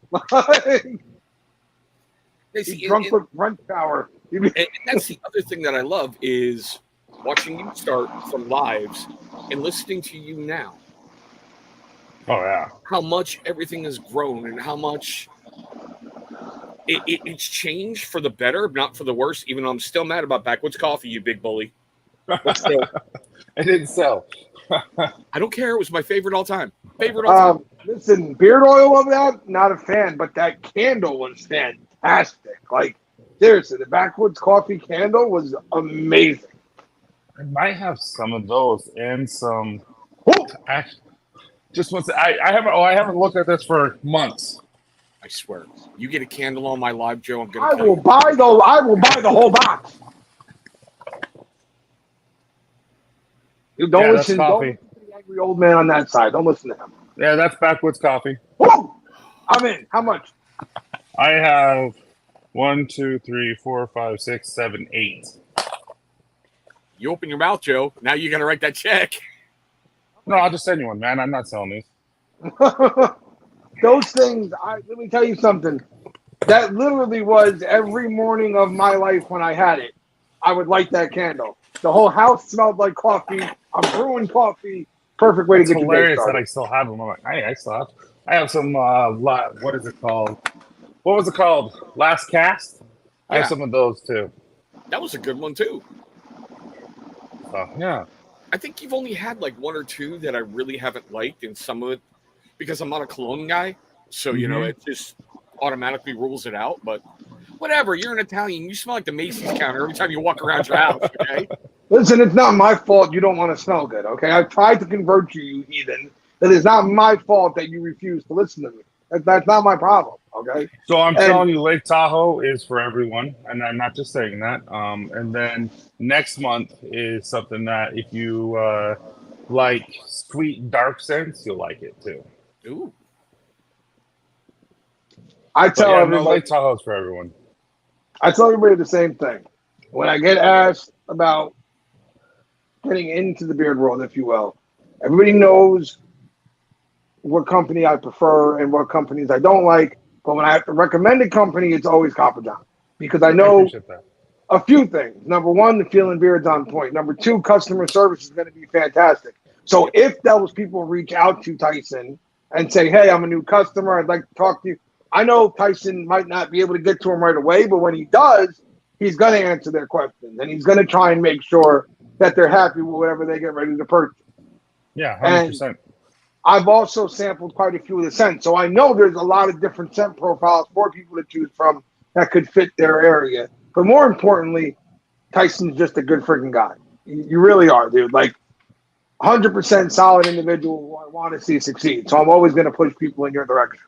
[SPEAKER 1] He's drunk with wrench power.
[SPEAKER 2] And that's the other thing that I love is watching you start from lives and listening to you now.
[SPEAKER 3] Oh, yeah.
[SPEAKER 2] How much everything has grown and how much it's changed for the better, not for the worse, even though I'm still mad about Backwoods Coffee, you big bully. But still,
[SPEAKER 3] I didn't sell.
[SPEAKER 2] I don't care. It was my favorite all time.
[SPEAKER 1] Listen, beard oil of that, not a fan, but that candle was fantastic. Like, seriously, the Backwoods Coffee candle was amazing.
[SPEAKER 3] I might have some of those and some. Just once I haven't looked at this for months.
[SPEAKER 2] I swear. You get a candle on my live, Joe, I'm
[SPEAKER 1] I
[SPEAKER 2] gonna
[SPEAKER 1] will buy the whole box. You don't listen. Don't listen to the angry old man on that side. Don't listen to him.
[SPEAKER 3] Yeah, that's Backwoods Coffee.
[SPEAKER 1] Woo! I'm in. How much?
[SPEAKER 3] I have 1, 2, 3, 4, 5, 6, 7, 8.
[SPEAKER 2] You open your mouth, Joe. Now you're gonna write that check.
[SPEAKER 3] No, I'll just send you one, man. I'm not selling these.
[SPEAKER 1] Those things, let me tell you something. That literally was every morning of my life when I had it. I would light that candle. The whole house smelled like coffee. I'm brewing coffee. Perfect way to get your day
[SPEAKER 3] hilarious
[SPEAKER 1] started.
[SPEAKER 3] that I still have them. I'm like, I still have. I have some. What is it called? What was it called? Last Cast. I have some of those too.
[SPEAKER 2] That was a good one too.
[SPEAKER 3] So yeah.
[SPEAKER 2] I think you've only had like one or two that I really haven't liked, and some of it because I'm not a cologne guy, so it just automatically rules it out. But whatever, you're an Italian, you smell like the Macy's counter every time you walk around your house. Okay.
[SPEAKER 1] Listen, it's not my fault you don't want to smell good. Okay, I've tried to convert you, you heathen. It is not my fault that you refuse to listen to me. That's not my problem. Okay.
[SPEAKER 3] So I'm telling you, Lake Tahoe is for everyone, and I'm not just saying that. And then next month is something that if you like sweet dark scents, you'll like it too.
[SPEAKER 2] Ooh.
[SPEAKER 1] I tell everybody,
[SPEAKER 3] Lake Tahoe is for everyone.
[SPEAKER 1] I tell everybody the same thing. When I get asked about getting into the beard world, if you will, everybody knows what company I prefer and what companies I don't like. But when I have to recommend a company, it's always Copper John. Because I know a few things. Number one, the feeling beard's on point. Number two, customer service is going to be fantastic. So if those people reach out to Tyson and say, hey, I'm a new customer, I'd like to talk to you. I know Tyson might not be able to get to them right away, but when he does, he's going to answer their questions. And he's going to try and make sure that they're happy with whatever they get ready to purchase.
[SPEAKER 3] Yeah, 100%.
[SPEAKER 1] And I've also sampled quite a few of the scents. So I know there's a lot of different scent profiles for people to choose from that could fit their area. But more importantly, Tyson's just a good freaking guy. You really are, dude. Like, 100% solid individual who I want to see succeed. So I'm always going to push people in your direction.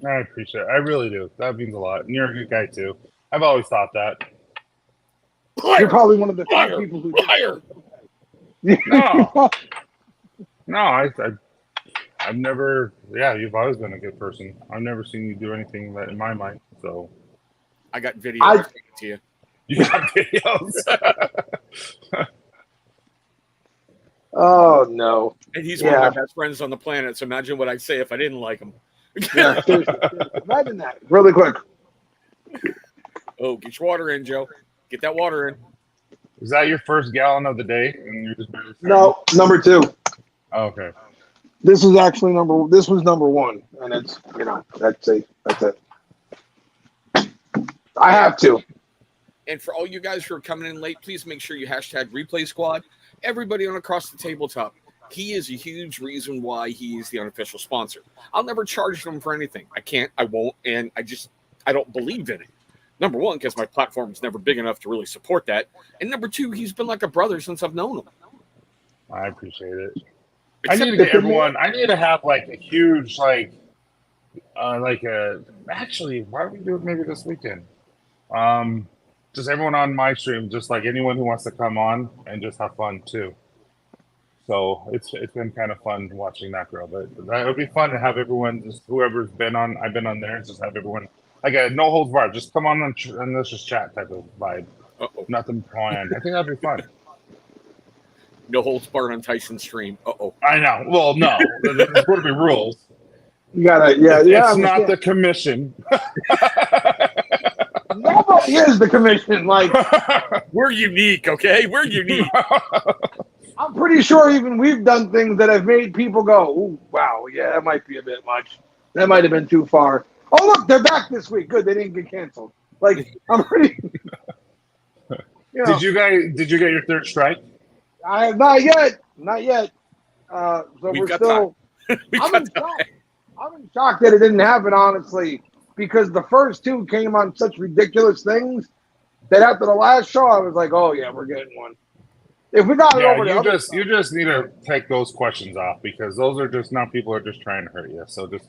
[SPEAKER 3] I appreciate it. I really do. That means a lot. And you're a good guy, too. I've always thought that.
[SPEAKER 1] You're probably one of the few
[SPEAKER 2] Liar!
[SPEAKER 1] people who
[SPEAKER 2] Liar!
[SPEAKER 3] No. No, I've never. Yeah, you've always been a good person. I've never seen you do anything that in my mind. So
[SPEAKER 2] I got video.
[SPEAKER 1] I-
[SPEAKER 2] I'll send it to you.
[SPEAKER 3] you got videos.
[SPEAKER 1] Oh no.
[SPEAKER 2] And he's one of
[SPEAKER 1] Yeah.
[SPEAKER 2] my best friends on the planet. So imagine what I'd say if I didn't like him.
[SPEAKER 1] Yeah, seriously. Imagine that. Really quick.
[SPEAKER 2] Oh, get your water in, Joe. Get that water in.
[SPEAKER 3] Is that your first gallon of the day? And you're just barely starting?
[SPEAKER 1] No, number 2.
[SPEAKER 3] Oh, okay.
[SPEAKER 1] This was actually this was number 1. And it's that's it. I have to.
[SPEAKER 2] And for all you guys who are coming in late, please make sure you hashtag Replay Squad. Everybody on Across the Tabletop. He is a huge reason why he is the unofficial sponsor. I'll never charge him for anything. I can't, I won't, and I don't believe in it. Number one, because my platform is never big enough to really support that. And number two, he's been like a brother since I've known him.
[SPEAKER 3] I appreciate it.
[SPEAKER 2] Except
[SPEAKER 3] I need to get everyone. I need to have like a huge actually, why don't we do it maybe this weekend? Just everyone on my stream, just like anyone who wants to come on and just have fun too. So it's been kind of fun watching that girl. But that would be fun to have everyone, just whoever's been on, I've been on there, just have everyone like a no holds barred. Just come on and let's just chat type of vibe.
[SPEAKER 2] Uh-oh.
[SPEAKER 3] Nothing planned. I think that'd be fun.
[SPEAKER 2] No holds barred on Tyson's stream. Uh-oh.
[SPEAKER 3] I know. Well, no, there's going to be rules.
[SPEAKER 1] You gotta, yeah.
[SPEAKER 3] It's not the commission.
[SPEAKER 1] Nobody is the commission. Like,
[SPEAKER 2] We're unique, okay? We're unique.
[SPEAKER 1] I'm pretty sure even we've done things that have made people go, "Ooh, wow, yeah, that might be a bit much. That might have been too far." Oh, look, they're back this week. Good, they didn't get canceled. Like, I'm pretty.
[SPEAKER 3] Did you get your third strike?
[SPEAKER 1] I have not yet. So
[SPEAKER 2] We've
[SPEAKER 1] we're
[SPEAKER 2] got
[SPEAKER 1] still.
[SPEAKER 2] We
[SPEAKER 1] I'm
[SPEAKER 2] got
[SPEAKER 1] in shock. I'm in shock that it didn't happen, honestly, because the first two came on such ridiculous things that after the last show, I was like, "Oh yeah, we're getting one." If we got it over the other
[SPEAKER 3] you just need to take those questions off because those are just now people are just trying to hurt you. So just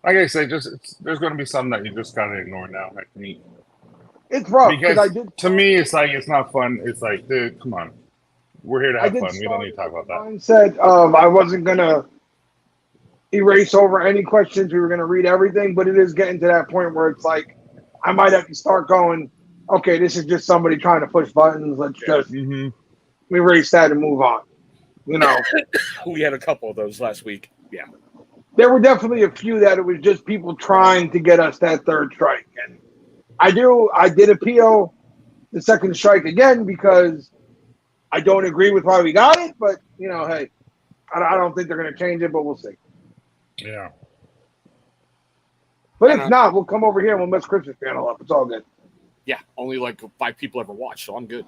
[SPEAKER 3] like I say, there's going to be some that you just got to ignore now. Like me,
[SPEAKER 1] it's rough
[SPEAKER 3] because
[SPEAKER 1] I did.
[SPEAKER 3] To me, it's like it's not fun. It's like, dude, come on, we're here to
[SPEAKER 1] I
[SPEAKER 3] have
[SPEAKER 1] did
[SPEAKER 3] fun. We don't need to talk about that.
[SPEAKER 1] Mindset of I wasn't gonna erase over any questions. We were gonna read everything, but it is getting to that point where it's like I might have to start going. Okay, this is just somebody trying to push buttons. Let's just erase that and move on. You know,
[SPEAKER 2] We had a couple of those last week. Yeah.
[SPEAKER 1] there were definitely a few that it was just people trying to get us that third strike, and I did appeal the second strike again because I don't agree with why we got it, but hey, I don't think they're going to change it, but we'll see.
[SPEAKER 3] Yeah.
[SPEAKER 1] But if not, we'll come over here and we'll mess Chris's channel up. It's all good.
[SPEAKER 2] Yeah. Only like 5 people ever watch, so I'm good.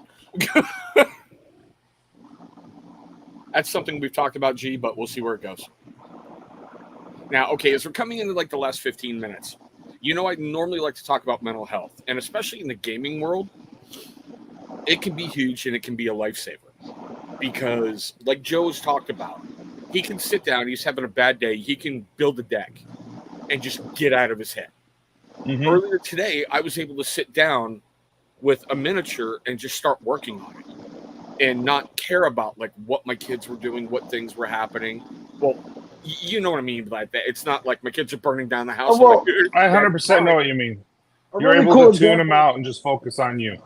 [SPEAKER 2] That's something we've talked about, G, but we'll see where it goes. Now, okay, as we're coming into like the last 15 minutes, I normally like to talk about mental health, and especially in the gaming world, it can be huge and it can be a lifesaver because, like Joe's talked about, he can sit down, he's having a bad day, he can build a deck and just get out of his head.
[SPEAKER 3] Mm-hmm.
[SPEAKER 2] Earlier today, I was able to sit down with a miniature and just start working on it and not care about like what my kids were doing, what things were happening. Well, you know what I mean by that. It's not like my kids are burning down the house.
[SPEAKER 3] I 100% know what you mean. You're
[SPEAKER 1] really
[SPEAKER 3] able
[SPEAKER 1] cool
[SPEAKER 3] to tune
[SPEAKER 1] example-
[SPEAKER 3] them out and just focus on you.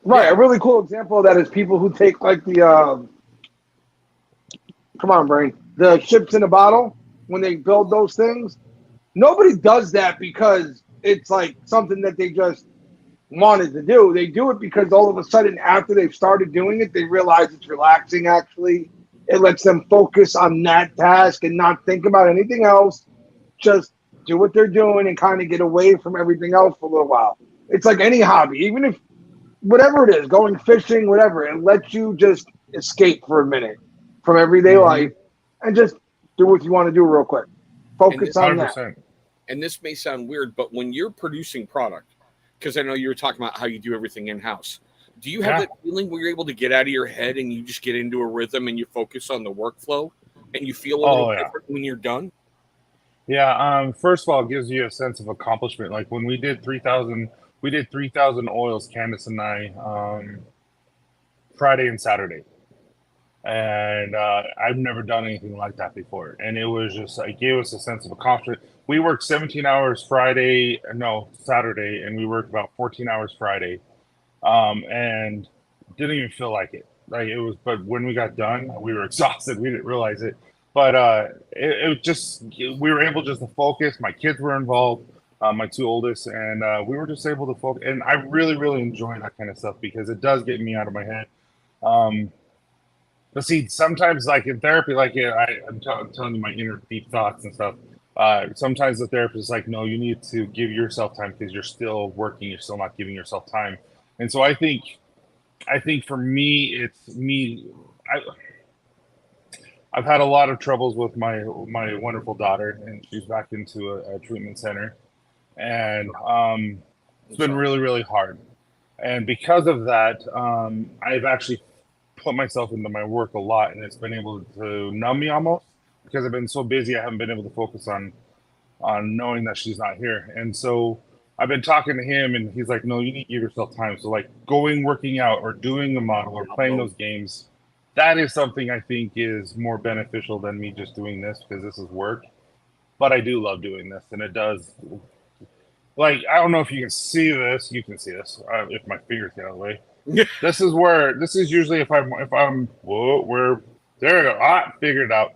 [SPEAKER 1] Right. A really cool example of that is people who take like the come on, brain, the ships in a bottle when they build those things. Nobody does that because it's like something that they just wanted to do. They do it because all of a sudden after they've started doing it, they realize it's relaxing. Actually, it lets them focus on that task and not think about anything else. Just do what they're doing and kind of get away from everything else for a little while. It's like any hobby, even if whatever it is, going fishing, whatever, it lets you just escape for a minute from everyday life and just do what you want to do real quick. Focus on that.
[SPEAKER 2] And this may sound weird, but when you're producing product, because I know you were talking about how you do everything in-house, do you have that feeling where you're able to get out of your head and you just get into a rhythm and you focus on the workflo and you feel a little different when you're done?
[SPEAKER 3] Yeah. First of all, it gives you a sense of accomplishment. Like when we did 3,000 oils, Candace and I, Friday and Saturday. And I've never done anything like that before. And it was just, it gave us a sense of accomplishment. We worked 17 hours Saturday, and we worked about 14 hours Friday. And didn't even feel like it. Like it was, but when we got done, we were exhausted. We didn't realize it. But it was just, we were able just to focus. My kids were involved, my two oldest, and we were just able to focus. And I really, really enjoy that kind of stuff because it does get me out of my head. But see, sometimes like in therapy, like I'm telling you my inner deep thoughts and stuff. Sometimes the therapist is like, no, you need to give yourself time because you're still working. You're still not giving yourself time. And so I think for me, it's me. I've had a lot of troubles with my wonderful daughter, and she's back into a treatment center, and it's been really, really hard. And because of that, I've actually put myself into my work a lot, and it's been able to numb me almost because I've been so busy. I haven't been able to focus on knowing that she's not here. And so I've been talking to him, and he's like, no, you need to give yourself time. So like working out or doing a model or playing those games, that is something I think is more beneficial than me just doing this because this is work. But I do love doing this, and it does. Like, I don't know if you can see this. You can see this if my fingers get out of the way. This is usually if I'm whoa, there we go. Figured it out.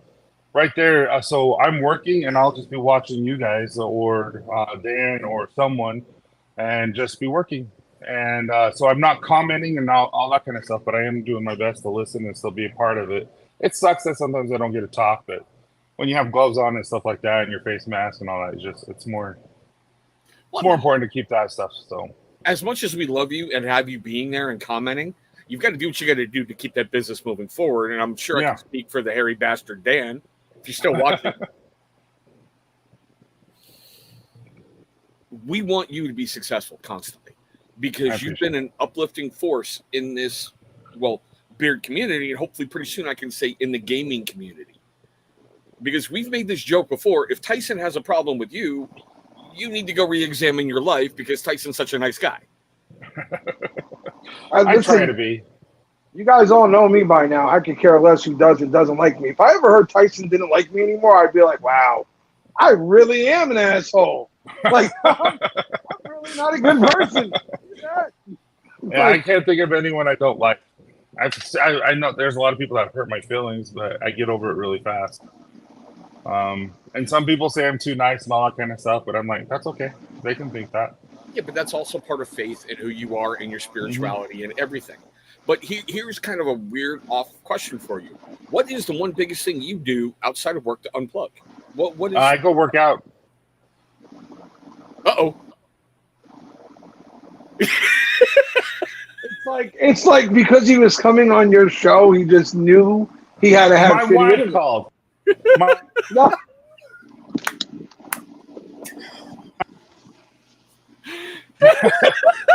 [SPEAKER 3] Right there. So I'm working and I'll just be watching you guys or Dan or someone and just be working. And so I'm not commenting and all that kind of stuff, but I am doing my best to listen and still be a part of it. It sucks that sometimes I don't get to talk, but when you have gloves on and stuff like that and your face mask and all that, it's more important to keep that stuff. So
[SPEAKER 2] as much as we love you and have you being there and commenting, you've got to do what you got to do to keep that business moving forward. And I'm sure I can speak for the hairy bastard Dan, if you're still watching. We want you to be successful constantly because you've been an uplifting force in this, beard community, and hopefully pretty soon I can say in the gaming community. Because we've made this joke before. If Tyson has a problem with you, you need to go re-examine your life because Tyson's such a nice guy.
[SPEAKER 3] I try to be.
[SPEAKER 1] You guys all know me by now. I could care less who does or doesn't like me. If I ever heard Tyson didn't like me anymore, I'd be like, wow, I really am an asshole. Like, I'm really not a good person.
[SPEAKER 3] Yeah, I can't think of anyone I don't like. I know there's a lot of people that hurt my feelings, but I get over it really fast. And some people say I'm too nice and all that kind of stuff, but I'm like, that's okay. They can think that.
[SPEAKER 2] Yeah, but that's also part of faith and who you are and your spirituality and everything. But here's kind of a weird off question for you. What is the one biggest thing you do outside of work to unplug? What is
[SPEAKER 3] I go work out.
[SPEAKER 2] Uh-oh.
[SPEAKER 1] It's like because he was coming on your show, he just knew he had to have
[SPEAKER 3] my wife called.
[SPEAKER 1] No.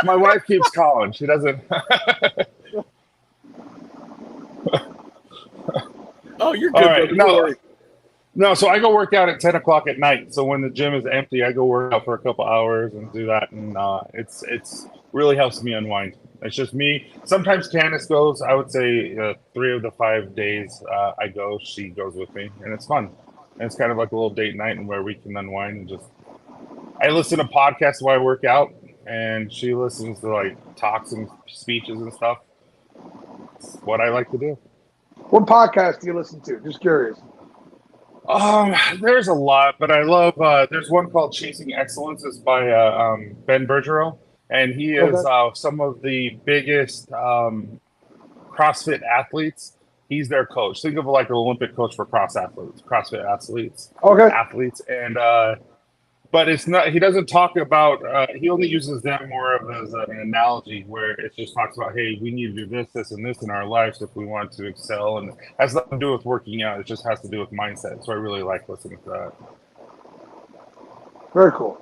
[SPEAKER 3] My wife keeps calling. She doesn't.
[SPEAKER 2] Oh, you're good.
[SPEAKER 3] Right. No. So I go work out at 10 o'clock at night. So when the gym is empty, I go work out for a couple hours and do that, and it's really helps me unwind. It's just me. Sometimes Candace goes. I would say 3 of the 5 days I go, she goes with me, and it's fun. And it's kind of like a little date night, and where we can unwind and just. I listen to podcasts while I work out, and she listens to like talks and speeches and stuff. It's what I like to do.
[SPEAKER 1] What podcast do you listen to? Just curious.
[SPEAKER 3] There's a lot, but I love. There's one called Chasing Excellence. It's by Ben Bergeron, and he is some of the biggest CrossFit athletes. He's their coach. Think of like an Olympic coach for CrossFit athletes.
[SPEAKER 1] Okay.
[SPEAKER 3] Athletes, and but it's not. He doesn't talk about. He only uses them more of as an analogy, where it just talks about, hey, we need to do this, this, and this in our lives if we want to excel, and it has nothing to do with working out. It just has to do with mindset. So I really like listening to that.
[SPEAKER 1] Very cool.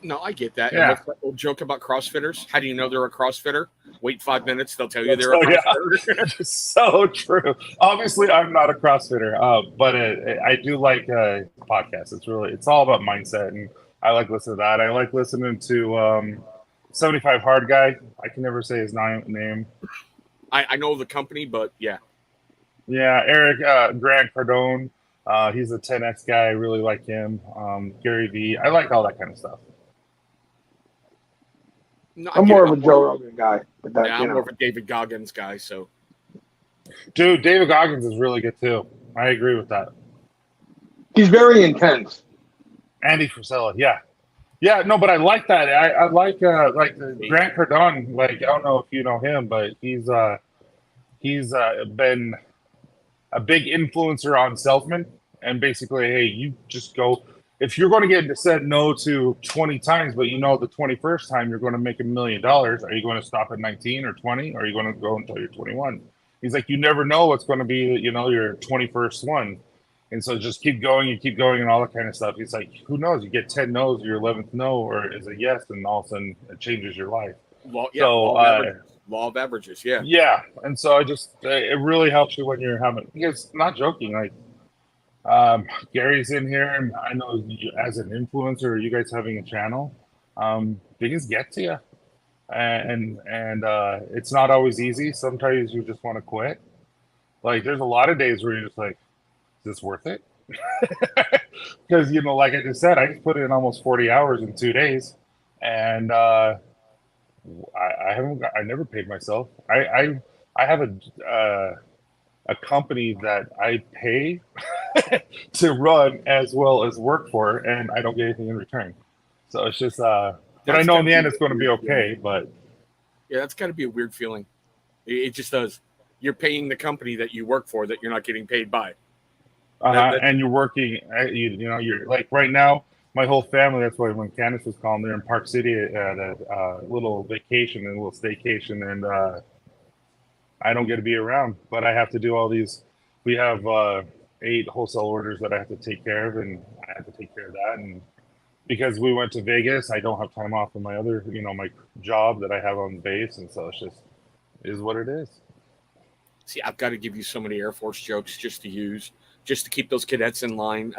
[SPEAKER 2] No, I get that.
[SPEAKER 3] Yeah.
[SPEAKER 2] And what's that old joke about CrossFitters? How do you know they're a CrossFitter? Wait 5 minutes, they'll tell you they're a CrossFitter.
[SPEAKER 3] Yeah. So true. Obviously, I'm not a CrossFitter, but I do like podcasts. It's all about mindset, and I like listening to that. I like listening to 75 Hard Guy. I can never say his name.
[SPEAKER 2] I know the company, but yeah.
[SPEAKER 3] Yeah, Eric Grant Cardone. He's a 10X guy. I really like him. Gary Vee. I like all that kind of stuff.
[SPEAKER 2] No,
[SPEAKER 1] I'm more of a Joe Rogan guy. But that,
[SPEAKER 2] I'm more of a David Goggins guy. So,
[SPEAKER 3] Dude, David Goggins is really good too. I agree with that.
[SPEAKER 1] he's very intense.
[SPEAKER 3] Andy Frisella, yeah. Yeah, no, but I like that. I like Grant Cardone. Like, I don't know if you know him, but he's been a big influencer on Selfman. And basically, hey, you just go. If you're going to get said no to 20 times, but you know the 21st time you're going to make $1 million, are you going to stop at 19 or 20? Or are you going to go until you're 21? He's like, you never know what's going to be, your 21st one. And so just keep going and all that kind of stuff. He's like, who knows? You get 10 no's, your 11th no, or is a yes, and all of a sudden it changes your life.
[SPEAKER 2] Law of averages, yeah.
[SPEAKER 3] Yeah. And so it really helps you when you're having, because not joking, like, Gary's in here, and I know as an influencer, you guys having a channel, things get to you. And it's not always easy. Sometimes you just want to quit. Like, there's a lot of days where you're just like, is this worth it? Because, like I just said, I just put in almost 40 hours in 2 days, and I never paid myself. I have a company that I pay to run as well as work for, and I don't get anything in return. So it's just, but I know in the end it's going to be okay. But
[SPEAKER 2] yeah, that's got to be a weird feeling. It just does. You're paying the company that you work for that you're not getting paid by.
[SPEAKER 3] And you're working. You're like right now. My whole family. That's why when Candace was calling, they're in Park City at a little vacation and a little staycation, and I don't get to be around. But I have to do all these. We have 8 wholesale orders that I have to take care of, and I have to take care of that. And because we went to Vegas, I don't have time off of my other, my job that I have on base, and so it's just is what it is.
[SPEAKER 2] See, I've got to give you so many Air Force jokes just to use, just to keep those cadets in line.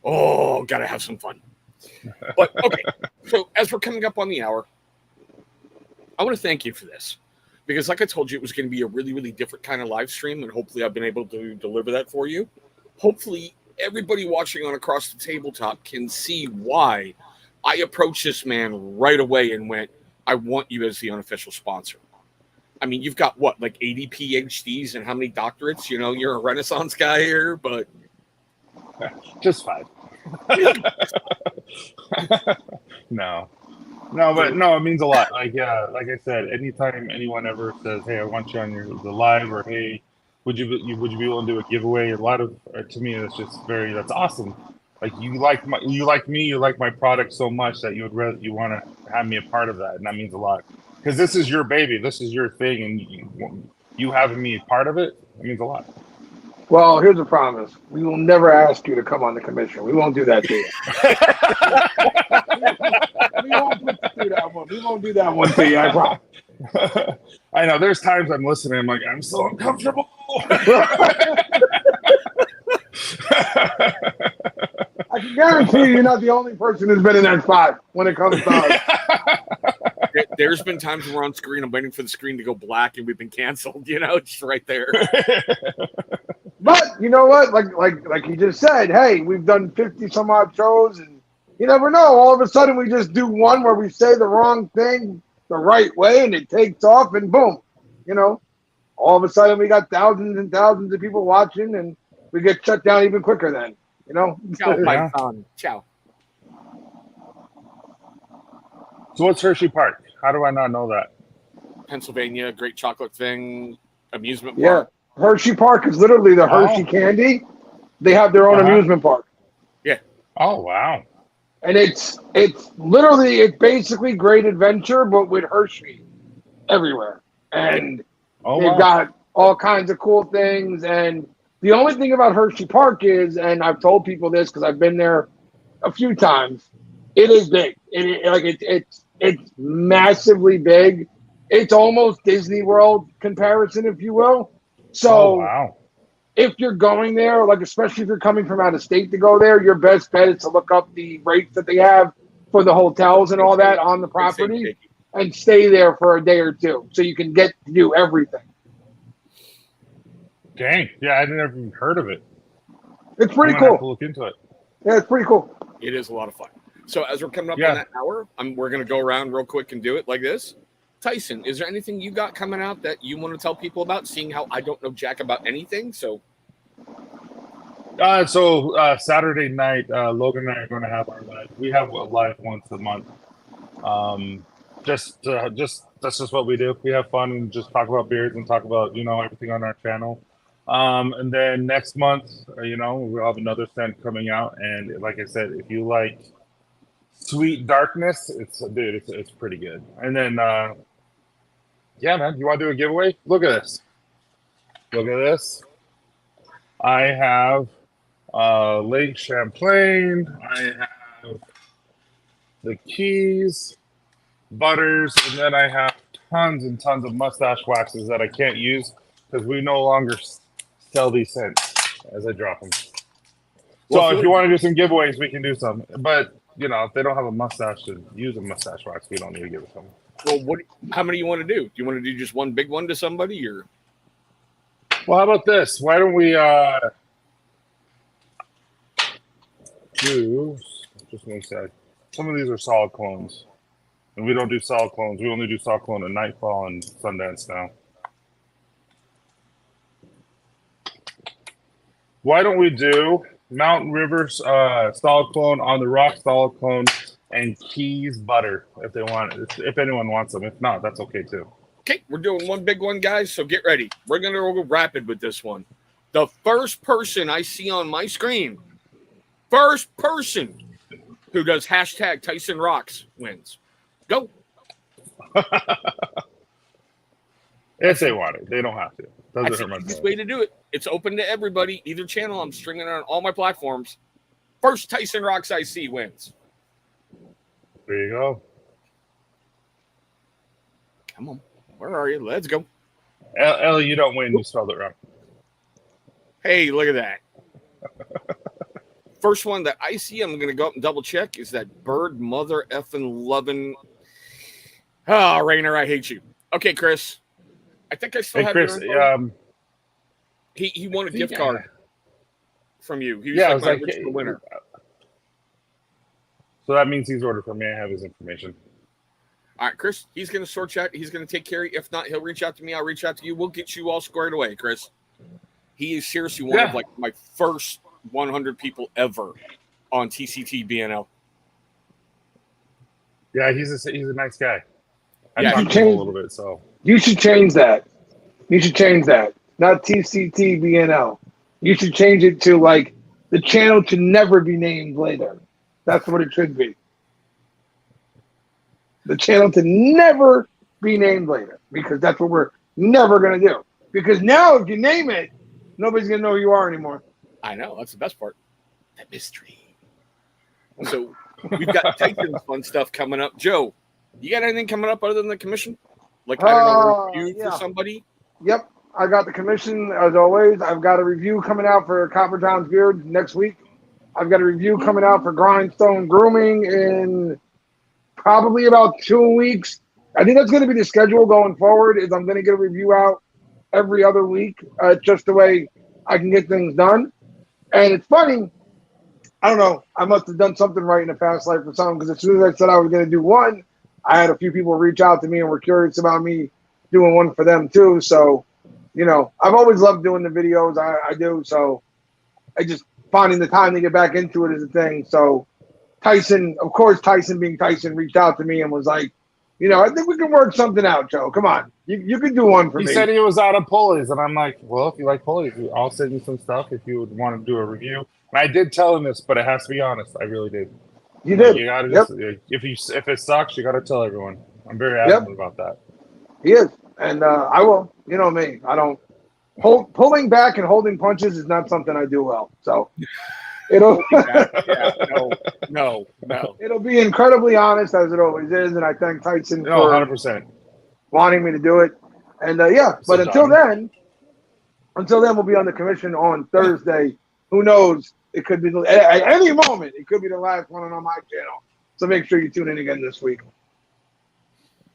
[SPEAKER 2] Gotta have some fun. But okay, so as we're coming up on the hour, I want to thank you for this. Because like I told you, it was going to be a really, really different kind of live stream, and hopefully I've been able to deliver that for you. Hopefully everybody watching on Across the Tabletop can see why I approached this man right away and went, I want you as the unofficial sponsor. I mean, you've got what, like 80 PhDs and how many doctorates? You're a Renaissance guy here, but
[SPEAKER 3] just 5. No, but no, it means a lot. Like I said, anytime anyone ever says, "Hey, I want you on the live," or "Hey, would you be willing to do a giveaway?" A lot of to me, that's that's awesome. Like you like me, you like my product so much that you want to have me a part of that, and that means a lot. Because this is your baby, this is your thing, and you having me a part of it means a lot.
[SPEAKER 1] Well, here's a promise: we will never ask you to come on the commission. We won't do that to you. We won't do that one. We won't do that one to you. I promise.
[SPEAKER 3] I know. There's times I'm listening. I'm like, I'm so uncomfortable.
[SPEAKER 1] I can guarantee you're not the only person who's been in that spot when it comes to us.
[SPEAKER 2] There's been times we're on screen. I'm waiting for the screen to go black, and we've been canceled. Just right there.
[SPEAKER 1] But you know what? Like you just said, hey, we've done 50 some odd shows, and you never know. All of a sudden, we just do one where we say the wrong thing the right way, and it takes off, and boom, all of a sudden we got thousands and thousands of people watching, and we get shut down even quicker then.
[SPEAKER 2] Ciao, Python. Ciao.
[SPEAKER 3] So what's Hershey Park? How do I not know that?
[SPEAKER 2] Pennsylvania, great chocolate thing, amusement park.
[SPEAKER 1] Yeah, Hershey Park is literally the Hershey candy. They have their own amusement park.
[SPEAKER 2] Yeah.
[SPEAKER 3] Oh, wow.
[SPEAKER 1] And it's basically Great Adventure, but with Hershey everywhere. And they've got all kinds of cool things. And the only thing about Hershey Park is, and I've told people this because I've been there a few times, it is big. It's massively big. It's almost Disney World comparison, if you will. So if you're going there, like especially if you're coming from out of state to go there, your best bet is to look up the rates that they have for the hotels and all that on the property. and stay there for a day or two so you can get to do everything.
[SPEAKER 3] Dang. Yeah, I never even heard of it.
[SPEAKER 1] It's pretty
[SPEAKER 3] I'm gonna have to
[SPEAKER 1] cool.
[SPEAKER 3] look into it.
[SPEAKER 1] Yeah, it's pretty cool.
[SPEAKER 2] It is a lot of fun. So as we're coming up
[SPEAKER 3] Yeah.
[SPEAKER 2] on that hour, we're going to go around real quick and do it like this. Tyson, is there anything you got coming out that you want to tell people about, seeing how I don't know jack about anything? So
[SPEAKER 3] Saturday night, Logan and I are going to have our live. We have a live once a month. Just that's just what we do. We have fun and just talk about beards and talk about everything on our channel. And then next month, we'll have another scent coming out. And like I said, if you like sweet darkness, it's pretty good. And then yeah, man, you want to do a giveaway? Look at this. Look at this. I have Lake Champlain. I have the Keys, Butters, and then I have tons and tons of mustache waxes that I can't use because we no longer sell these scents as I drop them.
[SPEAKER 2] Well,
[SPEAKER 3] So if you want to do some giveaways, we can do some. But if they don't have a mustache to use a mustache wax, we don't need to give it to them.
[SPEAKER 2] well, how many you want to do? Do you want to do just one big one to somebody, or?
[SPEAKER 3] Well, how about this? Why don't we do just one sec. Some of these are solid clones. And we don't do solid clones. We only do solid clone at Nightfall and Sundance now. Why don't we do Mountain Rivers solid clone, On the Rock solid clone, and Keys Butter if they want it. If anyone wants them. If not, that's okay too.
[SPEAKER 2] Okay, we're doing one big one, guys, so get ready. We're going to go rapid with this one. The first person I see on my screen, first person who does hashtag Tyson Rocks wins. Go.
[SPEAKER 3] If they want it. They don't have to. Doesn't
[SPEAKER 2] That's
[SPEAKER 3] hurt
[SPEAKER 2] the
[SPEAKER 3] my
[SPEAKER 2] easiest
[SPEAKER 3] feelings.
[SPEAKER 2] way to do it. It's open to everybody. Either channel, I'm stringing it on all my platforms. First Tyson Rocks I see wins.
[SPEAKER 3] There you go.
[SPEAKER 2] Come on. Where are you? Let's go.
[SPEAKER 3] Ellie, you don't win. You spelled it wrong.
[SPEAKER 2] Hey, look at that. First one that I see, I'm going to go up and double check, is that Bird Mother effing loving. Oh, Rainer, I hate you. Okay, Chris. I think I still
[SPEAKER 3] Hey,
[SPEAKER 2] have
[SPEAKER 3] Chris.
[SPEAKER 2] your info. He won a gift card from you. He was
[SPEAKER 3] Yeah,
[SPEAKER 2] like my original winner.
[SPEAKER 3] So that means he's ordered from me. I have his information.
[SPEAKER 2] All right, Chris, he's going to sort you out. He's going to take care of you. If not, he'll reach out to me. I'll reach out to you. We'll get you all squared away, Chris. He is seriously one of my first 100 people ever on TCT BNL.
[SPEAKER 3] Yeah, he's a nice guy. I
[SPEAKER 2] Yeah,
[SPEAKER 3] talked to him a little bit, so.
[SPEAKER 1] You should change that. Not TCT BNL. You should change it to like the channel to never be named later. That's what it should be. The channel to never be named later, because that's what we're never going to do. Because now if you name it, nobody's going to know who you are anymore.
[SPEAKER 2] I know. That's the best part. The mystery. So we've got Titan fun stuff coming up. Joe, you got anything coming up other than the commission? Like, I don't know, a review for somebody?
[SPEAKER 1] Yep. I got the commission, as always. I've got a review coming out for Copper John's Beard next week. I've got a review coming out for Grindstone Grooming in probably about 2 weeks. I think that's going to be the schedule going forward, is I'm going to get a review out every other week, just the way I can get things done. And it's funny, I don't know, I must have done something right in the past life or something, because as soon as I said I was going to do one, I had a few people reach out to me and were curious about me doing one for them too. So, I've always loved doing the videos. I do. So I just finding the time to get back into it is a thing. So Tyson being Tyson, reached out to me and was like, I think we can work something out, Joe. Come on. You could do one for me.
[SPEAKER 3] He said he was out of pulleys, and I'm like, well, if you like pulleys, I'll send you some stuff if you would want to do a review. And I did tell him this, but it has to be honest. I really did.
[SPEAKER 1] You did.
[SPEAKER 3] You gotta just, if it sucks, you got to tell everyone. I'm very adamant about that.
[SPEAKER 1] He is. And I will. You know me. I don't pulling back and holding punches is not something I do well. So it'll no. It'll be incredibly honest, as it always is, and I thank Tyson for
[SPEAKER 3] 100%
[SPEAKER 1] wanting me to do it. And but until then, we'll be on the commission on Thursday. Who knows? It could be at any moment. It could be the last one on my channel. So make sure you tune in again this week.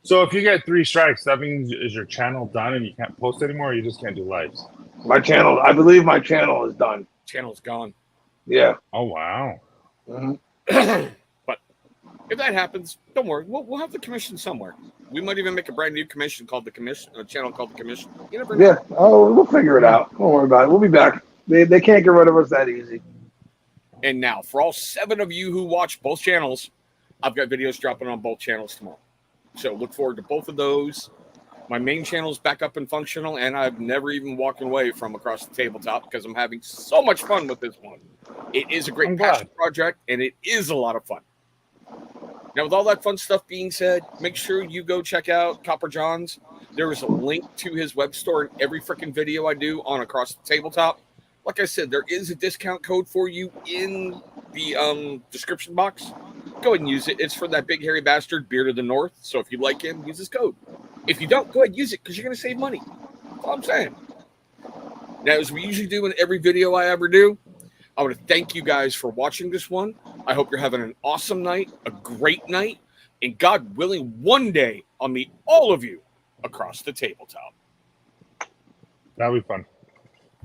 [SPEAKER 3] So if you get 3 strikes, that means is your channel done and you can't post anymore, or you just can't do lives?
[SPEAKER 1] My channel, I believe my channel is done.
[SPEAKER 2] Channel's gone.
[SPEAKER 1] Yeah.
[SPEAKER 3] Oh wow.
[SPEAKER 1] Mhm.
[SPEAKER 2] But if that happens, don't worry. We'll have the commission somewhere. We might even make a brand new commission called the commission, a channel called the commission. You never know.
[SPEAKER 1] Yeah. Oh, we'll figure it out. Don't worry about it. We'll be back. They can't get rid of us that easy.
[SPEAKER 2] And now, for all 7 of you who watch both channels, I've got videos dropping on both channels tomorrow. So look forward to both of those. My main channel is back up and functional, and I've never even walked away from Across the Tabletop because I'm having so much fun with this one. It is a great
[SPEAKER 3] I'm
[SPEAKER 2] passion
[SPEAKER 3] glad.
[SPEAKER 2] project, and it is a lot of fun. Now, with all that fun stuff being said, make sure you go check out Copper John's. There is a link to his web store in every freaking video I do on Across the Tabletop. Like I said, there is a discount code for you in the description box. Go ahead and use it. It's for that big hairy bastard, Beard of the North. So if you like him, use his code. If you don't, go ahead and use it because you're going to save money. That's all I'm saying. Now, as we usually do in every video I ever do, I want to thank you guys for watching this one. I hope you're having an awesome night, a great night, and God willing, one day I'll meet all of you across the tabletop.
[SPEAKER 3] That'll be fun.